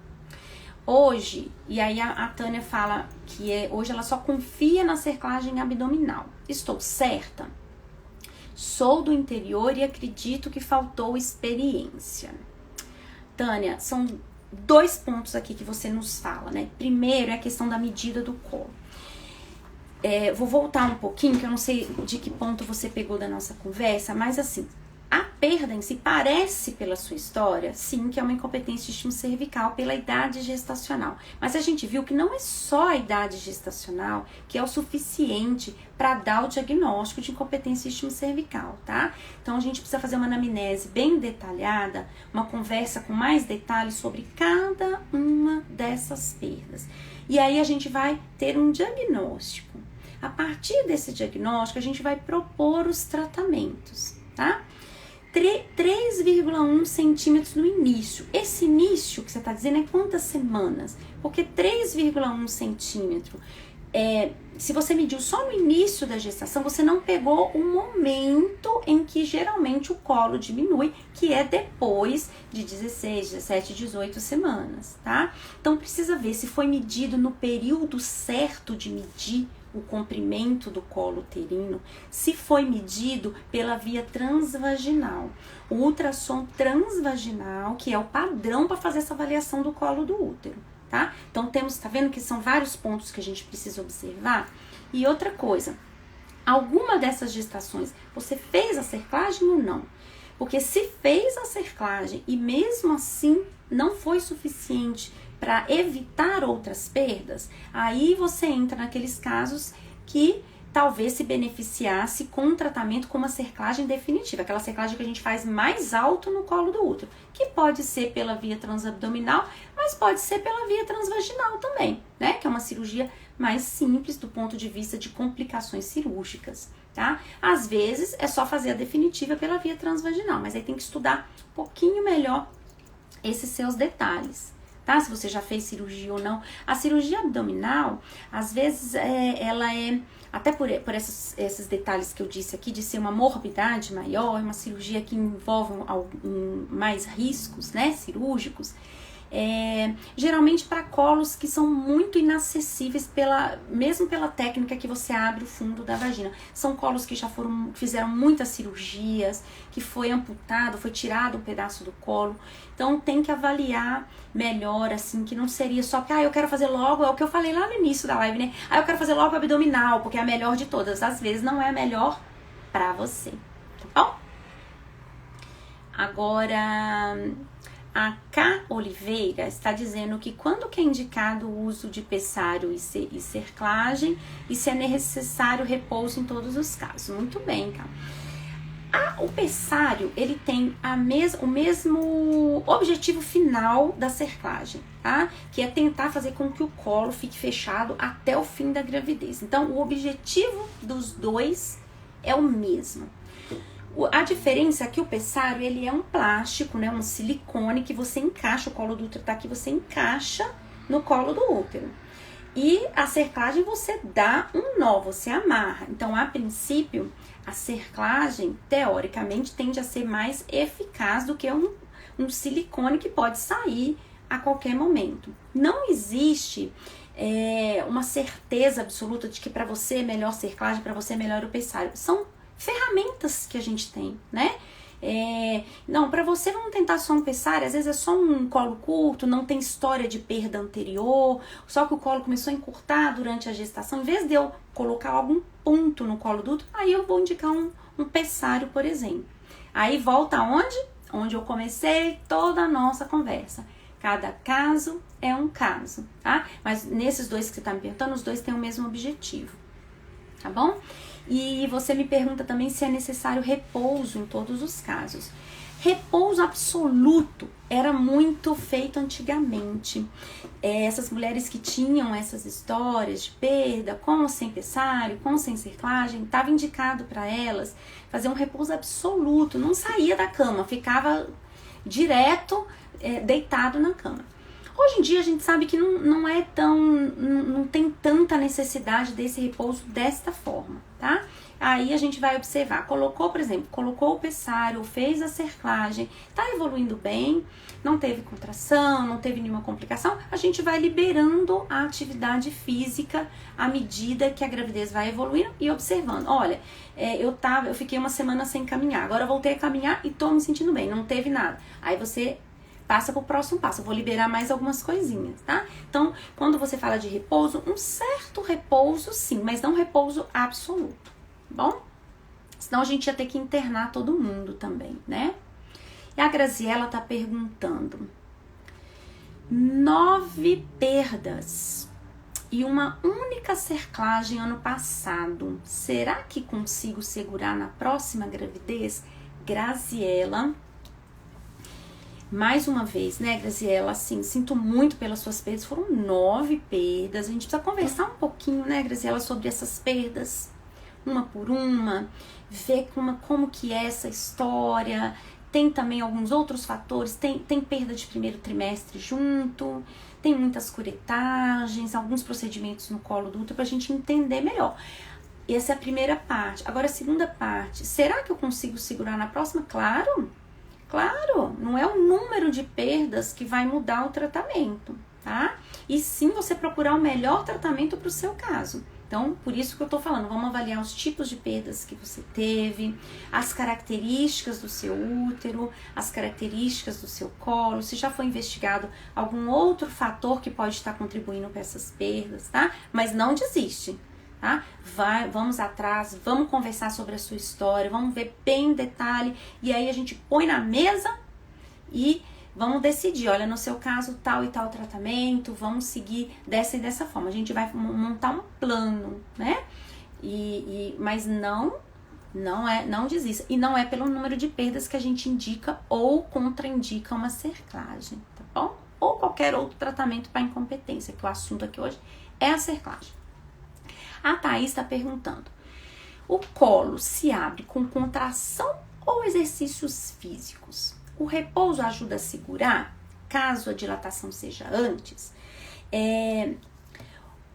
Hoje, e aí a Tânia fala que hoje ela só confia na cerclagem abdominal. Estou certa? Sou do interior e acredito que faltou experiência. Tânia, são 2 pontos aqui que você nos fala, né? Primeiro é a questão da medida do colo. Vou voltar um pouquinho, que eu não sei de que ponto você pegou da nossa conversa, mas assim, A perda em si parece, pela sua história, sim, que é uma incompetência de estímulo cervical pela idade gestacional. Mas a gente viu que não é só a idade gestacional que é o suficiente para dar o diagnóstico de incompetência de estímulo cervical, tá? Então a gente precisa fazer uma anamnese bem detalhada, uma conversa com mais detalhes sobre cada uma dessas perdas. E aí a gente vai ter um diagnóstico. A partir desse diagnóstico, a gente vai propor os tratamentos, tá? 3,1 centímetros no início. Esse início que você está dizendo é quantas semanas? Porque 3,1 centímetro, se você mediu só no início da gestação, você não pegou o momento em que geralmente o colo diminui, que é depois de 16, 17, 18 semanas, tá? Então precisa ver se foi medido no período certo de medir o comprimento do colo uterino, se foi medido pela via transvaginal. O ultrassom transvaginal, que é o padrão para fazer essa avaliação do colo do útero, tá? Então tá vendo que são vários pontos que a gente precisa observar? E outra coisa, alguma dessas gestações você fez a cerclagem ou não? Porque se fez a cerclagem e mesmo assim não foi suficiente para evitar outras perdas, aí você entra naqueles casos que talvez se beneficiasse com um tratamento com uma cerclagem definitiva, aquela cerclagem que a gente faz mais alto no colo do útero, que pode ser pela via transabdominal, mas pode ser pela via transvaginal também, né? Que é uma cirurgia mais simples do ponto de vista de complicações cirúrgicas, tá? Às vezes é só fazer a definitiva pela via transvaginal, mas aí tem que estudar um pouquinho melhor esses seus detalhes. Tá? Se você já fez cirurgia ou não. A cirurgia abdominal, às vezes, ela é, até por esses detalhes que eu disse aqui, de ser uma morbidade maior, uma cirurgia que envolve mais riscos, né, cirúrgicos, geralmente para colos que são muito inacessíveis mesmo pela técnica que você abre o fundo da vagina. São colos que já fizeram muitas cirurgias, que foi amputado, foi tirado um pedaço do colo. Então tem que avaliar melhor, assim, que não seria só que eu quero fazer logo, é o que eu falei lá no início da live, né? Eu quero fazer logo abdominal, porque é a melhor de todas. Às vezes não é a melhor pra você, tá bom? Agora, a K. Oliveira está dizendo que quando que é indicado o uso de pessário e cerclagem e se é necessário repouso em todos os casos. Muito bem, K. O pessário, ele tem o mesmo objetivo final da cerclagem, tá? Que é tentar fazer com que o colo fique fechado até o fim da gravidez. Então, o objetivo dos dois é o mesmo. A diferença é que o pessário, ele é um plástico, né? Um silicone que você encaixa, o colo do útero tá aqui, você encaixa no colo do útero. E a cerclagem você dá um nó, você amarra. Então, a princípio, a cerclagem, teoricamente, tende a ser mais eficaz do que um silicone que pode sair a qualquer momento. Não existe uma certeza absoluta de que para você é melhor cerclagem, para você é melhor o pessário. São ferramentas que a gente tem, né? Não, para você vamos tentar só um pessário, às vezes é só um colo curto, não tem história de perda anterior, só que o colo começou a encurtar durante a gestação. Em vez de eu colocar algum ponto no colo do útero, aí eu vou indicar um pessário, por exemplo. Aí volta aonde? Onde eu comecei toda a nossa conversa. Cada caso é um caso, tá? Mas nesses dois que você tá me perguntando, os dois têm o mesmo objetivo, tá bom? E você me pergunta também se é necessário repouso em todos os casos. Repouso absoluto era muito feito antigamente. Essas mulheres que tinham essas histórias de perda, com ou sem pessário, com ou sem cerclagem, estava indicado para elas fazer um repouso absoluto. Não saía da cama, ficava direto deitado na cama. Hoje em dia a gente sabe que não tem tanta necessidade desse repouso desta forma, tá? Aí a gente vai observar, por exemplo, colocou o pessário, fez a cerclagem, tá evoluindo bem, não teve contração, não teve nenhuma complicação, a gente vai liberando a atividade física à medida que a gravidez vai evoluindo e observando. Olha, eu fiquei uma semana sem caminhar, agora eu voltei a caminhar e tô me sentindo bem, não teve nada. Aí você passa pro próximo passo, eu vou liberar mais algumas coisinhas, tá? Então, quando você fala de repouso, um certo repouso sim, mas não repouso absoluto, tá bom? Senão a gente ia ter que internar todo mundo também, né? E a Graziela tá perguntando: 9 perdas e uma única cerclagem ano passado. Será que consigo segurar na próxima gravidez? Graziela, mais uma vez, né, Graziela, assim, sinto muito pelas suas perdas. Foram 9 perdas. A gente precisa conversar um pouquinho, né, Graziela, sobre essas perdas, uma por uma, ver como que é essa história. Tem também alguns outros fatores, tem perda de primeiro trimestre junto, tem muitas curetagens, alguns procedimentos no colo do útero pra gente entender melhor. Essa é a primeira parte. Agora a segunda parte, será que eu consigo segurar na próxima? Claro, não é o número de perdas que vai mudar o tratamento, tá? E sim você procurar o melhor tratamento pro seu caso. Então, por isso que eu tô falando, vamos avaliar os tipos de perdas que você teve, as características do seu útero, as características do seu colo, se já foi investigado algum outro fator que pode estar contribuindo para essas perdas, tá? Mas não desiste, tá? Vamos atrás, vamos conversar sobre a sua história, vamos ver bem em detalhe, e aí a gente põe na mesa e vamos decidir, olha, no seu caso, tal e tal tratamento, vamos seguir dessa e dessa forma. A gente vai montar um plano, né? Mas não desista. E não é pelo número de perdas que a gente indica ou contraindica uma cerclagem, tá bom? Ou qualquer outro tratamento para incompetência, que o assunto aqui hoje é a cerclagem. A Thaís está perguntando: o colo se abre com contração ou exercícios físicos? O repouso ajuda a segurar, caso a dilatação seja antes.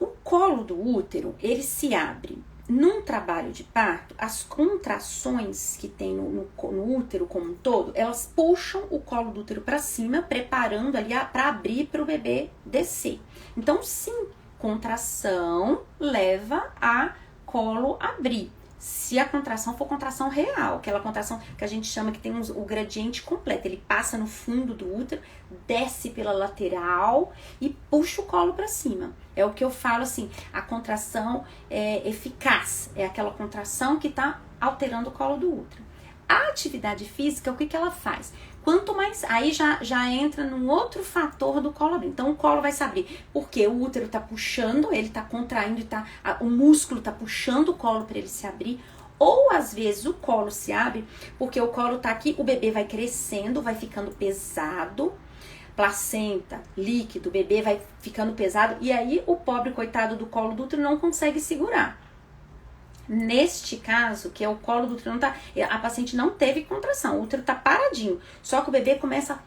O colo do útero, ele se abre. Num trabalho de parto, as contrações que tem no útero como um todo, elas puxam o colo do útero para cima, preparando ali para abrir para o bebê descer. Então, sim, contração leva a colo abrir. Se a contração for contração real, aquela contração que a gente chama que tem o gradiente completo, ele passa no fundo do útero, desce pela lateral e puxa o colo para cima. É o que eu falo assim, a contração é eficaz, é aquela contração que está alterando o colo do útero. A atividade física, o que ela faz? Quanto mais, aí já entra num outro fator do colo abrir. Então o colo vai se abrir, porque o útero tá puxando, ele tá contraindo, o músculo tá puxando o colo para ele se abrir. Ou às vezes o colo se abre, porque o colo tá aqui, o bebê vai crescendo, vai ficando pesado, placenta, líquido, o bebê vai ficando pesado, e aí o pobre coitado do colo do útero não consegue segurar. Neste caso, que é o colo do útero, a paciente não teve contração, o útero tá paradinho, só que o bebê começa a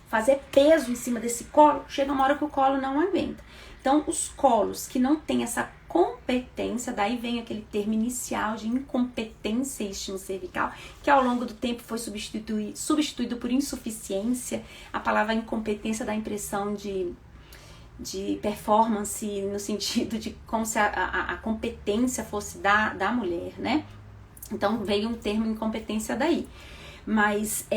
fazer peso em cima desse colo, chega uma hora que o colo não aguenta. Então, os colos que não tem essa competência, daí vem aquele termo inicial de incompetência istmo-cervical, que ao longo do tempo foi substituído por insuficiência. A palavra incompetência dá a impressão de performance, no sentido de como se a competência fosse da mulher, né? Então veio um termo incompetência daí. Mas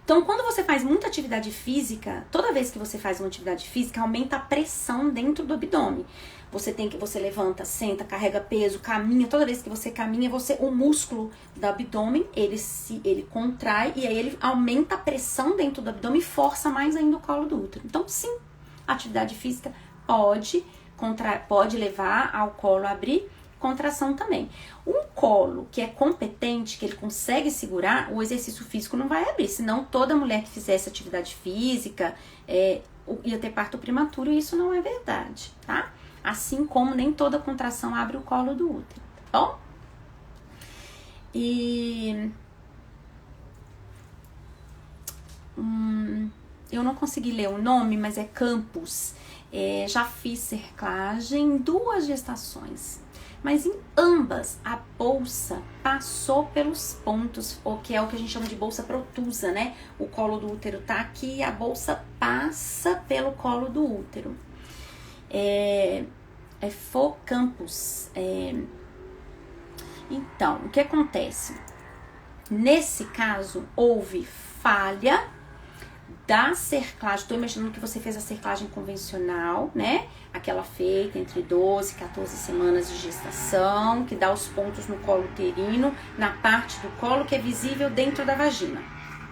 então quando você faz muita atividade física, toda vez que você faz uma atividade física, aumenta a pressão dentro do abdômen. Você levanta, senta, carrega peso, caminha. Toda vez que você caminha, o músculo do abdômen, ele contrai e aí ele aumenta a pressão dentro do abdômen e força mais ainda o colo do útero. Então, sim, a atividade física pode levar ao colo a abrir, contração também. Um colo que é competente, que ele consegue segurar, o exercício físico não vai abrir. Senão, toda mulher que fizesse atividade física ia ter parto prematuro e isso não é verdade, tá? Assim como nem toda contração abre o colo do útero, tá bom? E eu não consegui ler o nome, mas é Campos. Já fiz cerclagem em 2 gestações, mas em ambas a bolsa passou pelos pontos, o que é o que a gente chama de bolsa protusa, né? O colo do útero tá aqui e a bolsa passa pelo colo do útero. Focampus. Então, o que acontece? Nesse caso, houve falha da cerclagem, tô imaginando que você fez a cerclagem convencional, né? Aquela feita entre 12 e 14 semanas de gestação, que dá os pontos no colo uterino, na parte do colo que é visível dentro da vagina.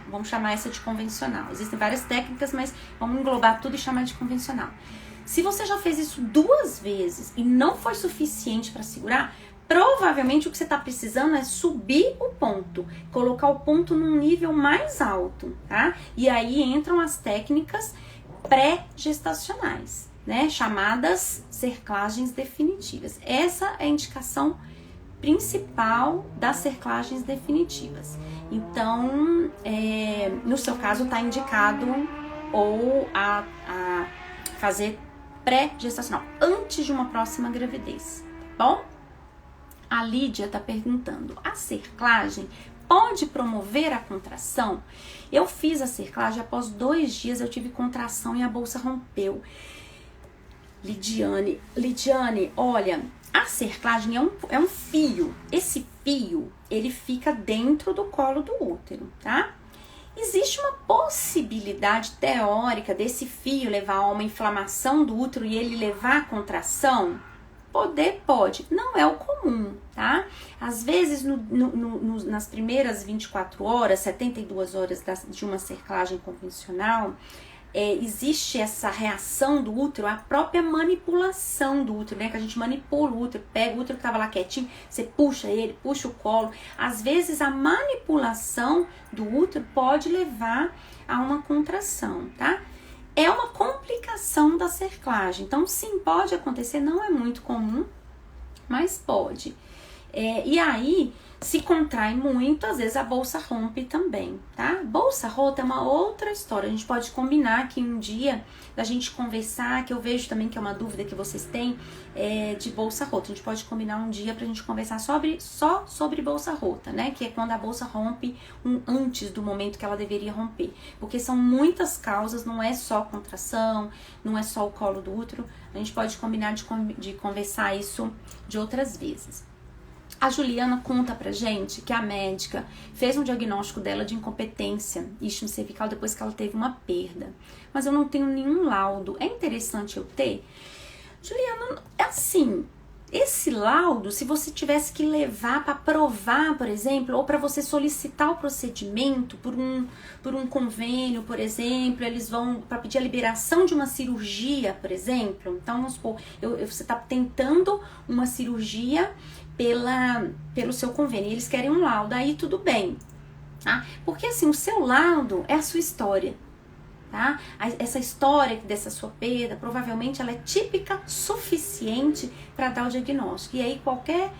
Vamos chamar essa de convencional. Existem várias técnicas, mas vamos englobar tudo e chamar de convencional. Se você já fez isso 2 vezes e não foi suficiente para segurar, provavelmente o que você está precisando é subir o ponto, colocar o ponto num nível mais alto, tá? E aí entram as técnicas pré-gestacionais, né? Chamadas cerclagens definitivas. Essa é a indicação principal das cerclagens definitivas. Então, no seu caso, está indicado ou a fazer pré-gestacional, antes de uma próxima gravidez, tá bom? A Lídia está perguntando, a cerclagem pode promover a contração? Eu fiz a cerclagem, após 2 dias eu tive contração e a bolsa rompeu. Lidiane, olha, a cerclagem é um fio. Esse fio, ele fica dentro do colo do útero, tá? Existe uma possibilidade teórica desse fio levar a uma inflamação do útero e ele levar a contração? Pode, não é o comum, tá? Às vezes, nas primeiras 24 horas, 72 horas de uma cerclagem convencional, existe essa reação do útero, a própria manipulação do útero, né? Que a gente manipula o útero, pega o útero que tava lá quietinho, você puxa ele, puxa o colo. Às vezes, a manipulação do útero pode levar a uma contração, tá? É uma complicação da cerclagem. Então, sim, pode acontecer, não é muito comum, mas pode. E aí, se contrai muito, às vezes a bolsa rompe também, tá? Bolsa rota é uma outra história. A gente pode combinar que um dia da gente conversar, que eu vejo também que é uma dúvida que vocês têm, de bolsa rota. A gente pode combinar um dia pra gente conversar só sobre bolsa rota, né? Que é quando a bolsa rompe antes do momento que ela deveria romper. Porque são muitas causas, não é só contração, não é só o colo do útero. A gente pode combinar de conversar isso de outras vezes. A Juliana conta pra gente que a médica fez um diagnóstico dela de incompetência istmo cervical depois que ela teve uma perda. Mas eu não tenho nenhum laudo. É interessante eu ter? Juliana, é assim, esse laudo, se você tivesse que levar para provar, por exemplo, ou para você solicitar o procedimento por um convênio, por exemplo, eles vão para pedir a liberação de uma cirurgia, por exemplo. Então, vamos supor, você está tentando uma cirurgia pelo seu convênio, eles querem um laudo, aí tudo bem, tá? Porque assim, o seu laudo é a sua história, tá? Essa história dessa sua perda, provavelmente ela é típica suficiente para dar o diagnóstico, e aí qualquer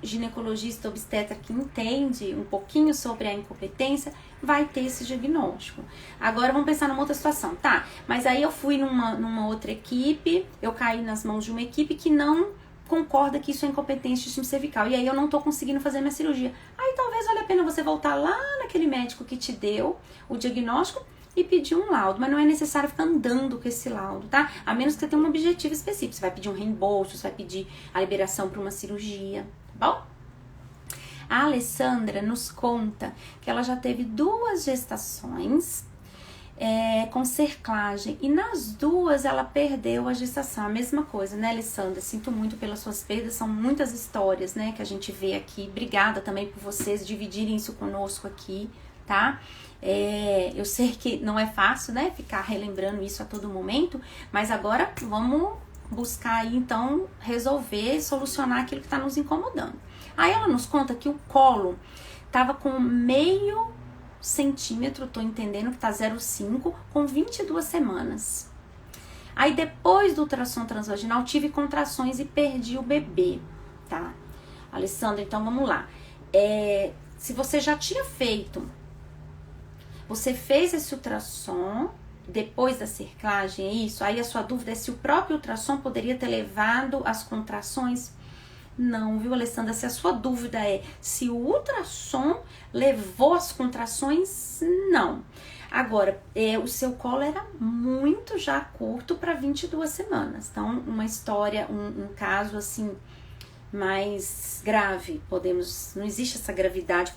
ginecologista obstetra que entende um pouquinho sobre a incompetência vai ter esse diagnóstico. Agora vamos pensar numa outra situação, tá? Mas aí eu fui numa outra equipe, eu caí nas mãos de uma equipe que não concorda que isso é incompetência istmo cervical, e aí eu não tô conseguindo fazer minha cirurgia. Aí talvez valha a pena você voltar lá naquele médico que te deu o diagnóstico e pedir um laudo, mas não é necessário ficar andando com esse laudo, tá? A menos que você tenha um objetivo específico, você vai pedir um reembolso, você vai pedir a liberação para uma cirurgia, tá bom? A Alessandra nos conta que ela já teve 2 gestações com cerclagem, e nas 2 ela perdeu a gestação. A mesma coisa, né, Alessandra? Sinto muito pelas suas perdas, são muitas histórias, né, que a gente vê aqui. Obrigada também por vocês dividirem isso conosco aqui, tá? Eu sei que não é fácil, né, ficar relembrando isso a todo momento, mas agora vamos buscar aí, então, resolver, solucionar aquilo que tá nos incomodando. Aí ela nos conta que o colo tava com meio centímetro, tô entendendo que tá 0,5, com 22 semanas. Aí depois do ultrassom transvaginal tive contrações e perdi o bebê, tá? Alessandra, então vamos lá. Se você já tinha feito, você fez esse ultrassom depois da cerclagem, é isso? Aí a sua dúvida é se o próprio ultrassom poderia ter levado as contrações? Não, viu, Alessandra? Se a sua dúvida é se o ultrassom levou as contrações, não. Agora, o seu colo era muito já curto para 22 semanas. Então, uma história, um caso assim, mais grave, não existe essa gravidade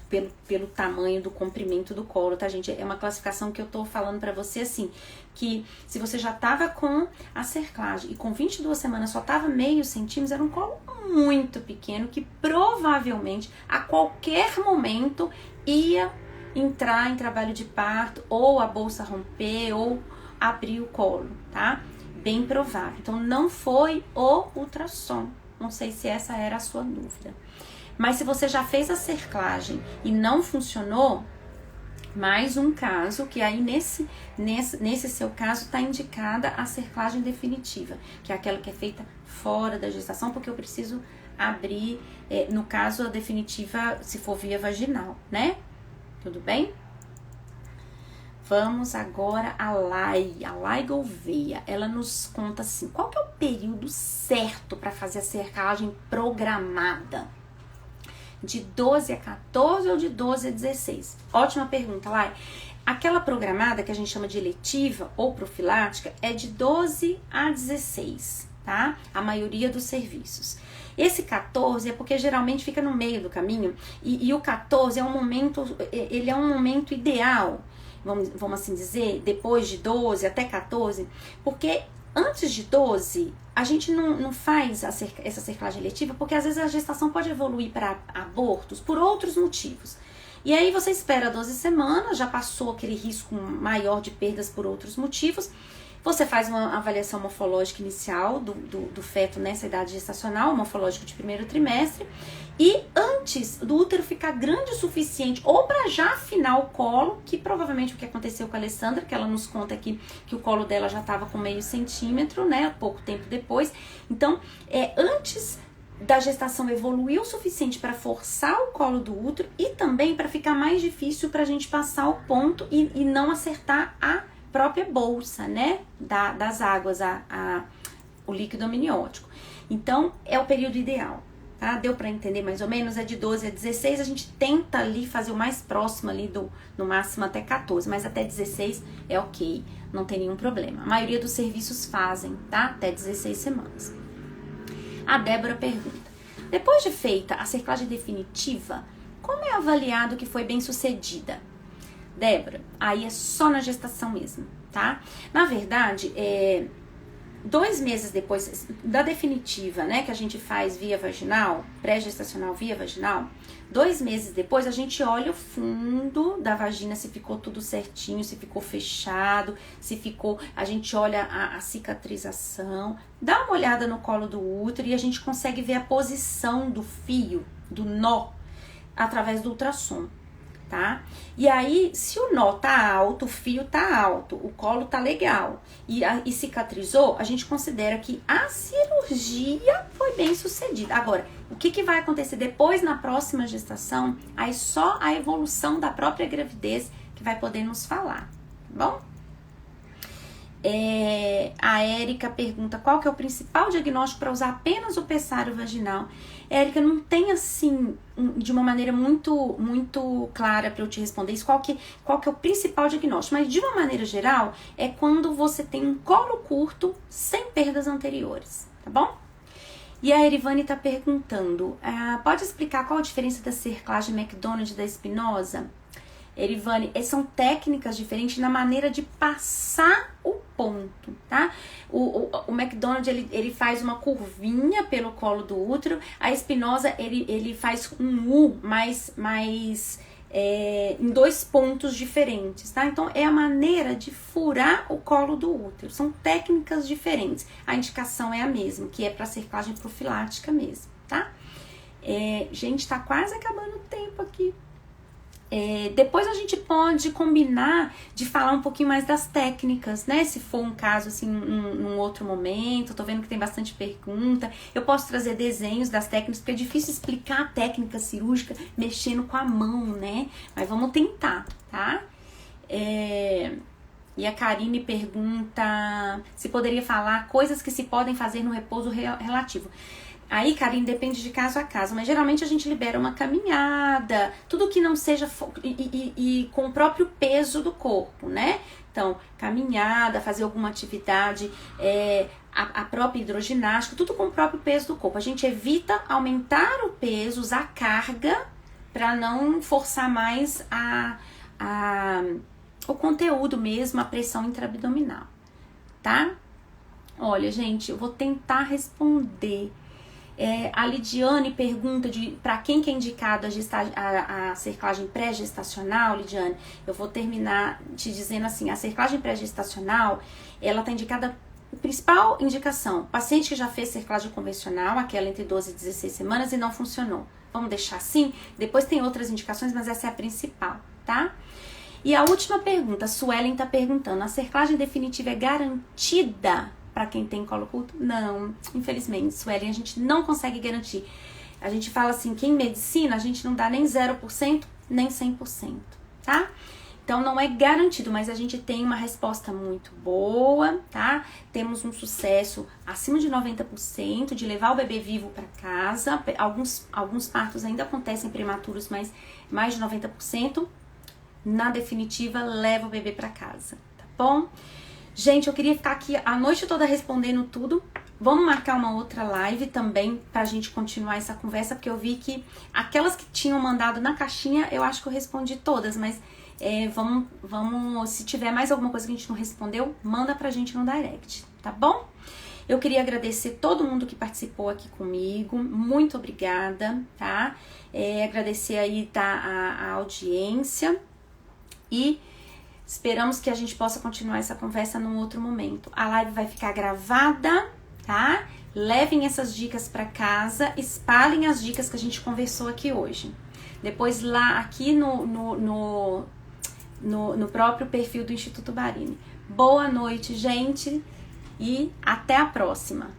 pelo tamanho do comprimento do colo, tá, gente? É uma classificação que eu tô falando pra você, assim, que se você já tava com a cerclagem e com 22 semanas só tava meio centímetros, era um colo muito pequeno que provavelmente a qualquer momento ia entrar em trabalho de parto, ou a bolsa romper, ou abrir o colo, tá? Bem provável. Então, não foi o ultrassom. Não sei se essa era a sua dúvida. Mas se você já fez a cerclagem e não funcionou, mais um caso, que aí nesse seu caso está indicada a cerclagem definitiva, que é aquela que é feita fora da gestação, porque eu preciso abrir, no caso, a definitiva, se for via vaginal, né? Tudo bem? Vamos agora a Lai Gouveia. Ela nos conta assim, qual que é o período certo para fazer a cerclagem programada? De 12 a 14 ou de 12 a 16? Ótima pergunta, Lai. Aquela programada que a gente chama de eletiva ou profilática é de 12 a 16, tá? A maioria dos serviços. Esse 14 é porque geralmente fica no meio do caminho e o 14 é um momento, ele é um momento ideal, vamos assim dizer, depois de 12 até 14, porque antes de 12 a gente não faz essa cerclagem eletiva, porque às vezes a gestação pode evoluir para abortos por outros motivos. E aí você espera 12 semanas, já passou aquele risco maior de perdas por outros motivos. Você faz uma avaliação morfológica inicial do feto nessa idade gestacional, morfológico de primeiro trimestre, e antes do útero ficar grande o suficiente, ou para já afinar o colo, que provavelmente o que aconteceu com a Alessandra, que ela nos conta aqui que o colo dela já estava com meio centímetro, né, pouco tempo depois. Então, antes da gestação evoluir o suficiente para forçar o colo do útero e também para ficar mais difícil para a gente passar o ponto e não acertar a própria bolsa, né, das águas, o líquido amniótico. Então, é o período ideal, tá? Deu para entender mais ou menos? É de 12 a 16, a gente tenta ali fazer o mais próximo ali no máximo até 14, mas até 16 é ok, não tem nenhum problema. A maioria dos serviços fazem, tá? Até 16 semanas. A Débora pergunta, depois de feita a cerclagem definitiva, como é avaliado que foi bem sucedida? Débora, aí é só na gestação mesmo, tá? Na verdade, 2 meses depois da definitiva, né, que a gente faz via vaginal, pré-gestacional via vaginal, 2 meses depois a gente olha o fundo da vagina, se ficou tudo certinho, se ficou fechado, a gente olha a cicatrização, dá uma olhada no colo do útero e a gente consegue ver a posição do fio, do nó, através do ultrassom. Tá? E aí, se o nó tá alto, o fio tá alto, o colo tá legal e cicatrizou, a gente considera que a cirurgia foi bem sucedida. Agora, o que vai acontecer depois na próxima gestação? Aí só a evolução da própria gravidez que vai poder nos falar, tá bom? A Érica pergunta qual que é o principal diagnóstico para usar apenas o pessário vaginal. Érica, não tem assim, de uma maneira muito clara para eu te responder isso, qual que é o principal diagnóstico, mas de uma maneira geral, é quando você tem um colo curto sem perdas anteriores, tá bom? E a Erivane está perguntando, pode explicar qual a diferença da cerclagem McDonald e da espinosa? Erivane, são técnicas diferentes na maneira de passar o ponto, tá? O McDonald, ele faz uma curvinha pelo colo do útero, a espinosa, ele faz um U mais em 2 pontos diferentes, tá? Então, é a maneira de furar o colo do útero, são técnicas diferentes. A indicação é a mesma, que é para cerclagem profilática mesmo, tá? Gente, tá quase acabando o tempo aqui. Depois a gente pode combinar de falar um pouquinho mais das técnicas, né? Se for um caso assim, num outro momento. Tô vendo que tem bastante pergunta. Eu posso trazer desenhos das técnicas, porque é difícil explicar a técnica cirúrgica mexendo com a mão, né? Mas vamos tentar, tá? E a Karine pergunta se poderia falar coisas que se podem fazer no repouso relativo. Aí, Karine, depende de caso a caso, mas geralmente a gente libera uma caminhada, tudo que não seja e com o próprio peso do corpo, né? Então, caminhada, fazer alguma atividade, a própria hidroginástica, tudo com o próprio peso do corpo. A gente evita aumentar o peso, usar carga, para não forçar mais o conteúdo mesmo, a pressão intraabdominal, tá? Olha, gente, eu vou tentar responder. A Lidiane pergunta para quem que é indicado a cerclagem pré-gestacional, Lidiane. Eu vou terminar te dizendo assim, a cerclagem pré-gestacional, ela tá indicada, a principal indicação, paciente que já fez cerclagem convencional, aquela entre 12 e 16 semanas e não funcionou. Vamos deixar assim? Depois tem outras indicações, mas essa é a principal, tá? E a última pergunta, a Suelen tá perguntando, a cerclagem definitiva é garantida para quem tem colo oculto? Não, infelizmente, Suelen, a gente não consegue garantir. A gente fala assim, que em medicina a gente não dá nem 0%, nem 100%, tá? Então não é garantido, mas a gente tem uma resposta muito boa, tá? Temos um sucesso acima de 90% de levar o bebê vivo para casa. Alguns partos ainda acontecem prematuros, mas mais de 90%. Na definitiva, leva o bebê para casa, tá bom? Gente, eu queria ficar aqui a noite toda respondendo tudo. Vamos marcar uma outra live também pra gente continuar essa conversa, porque eu vi que aquelas que tinham mandado na caixinha, eu acho que eu respondi todas, mas vamos, se tiver mais alguma coisa que a gente não respondeu, manda pra gente no direct, tá bom? Eu queria agradecer todo mundo que participou aqui comigo, muito obrigada, tá? Agradecer aí a audiência e esperamos que a gente possa continuar essa conversa num outro momento. A live vai ficar gravada, tá? Levem essas dicas para casa, espalhem as dicas que a gente conversou aqui hoje. Depois lá aqui no próprio perfil do Instituto Barini. Boa noite, gente, e até a próxima.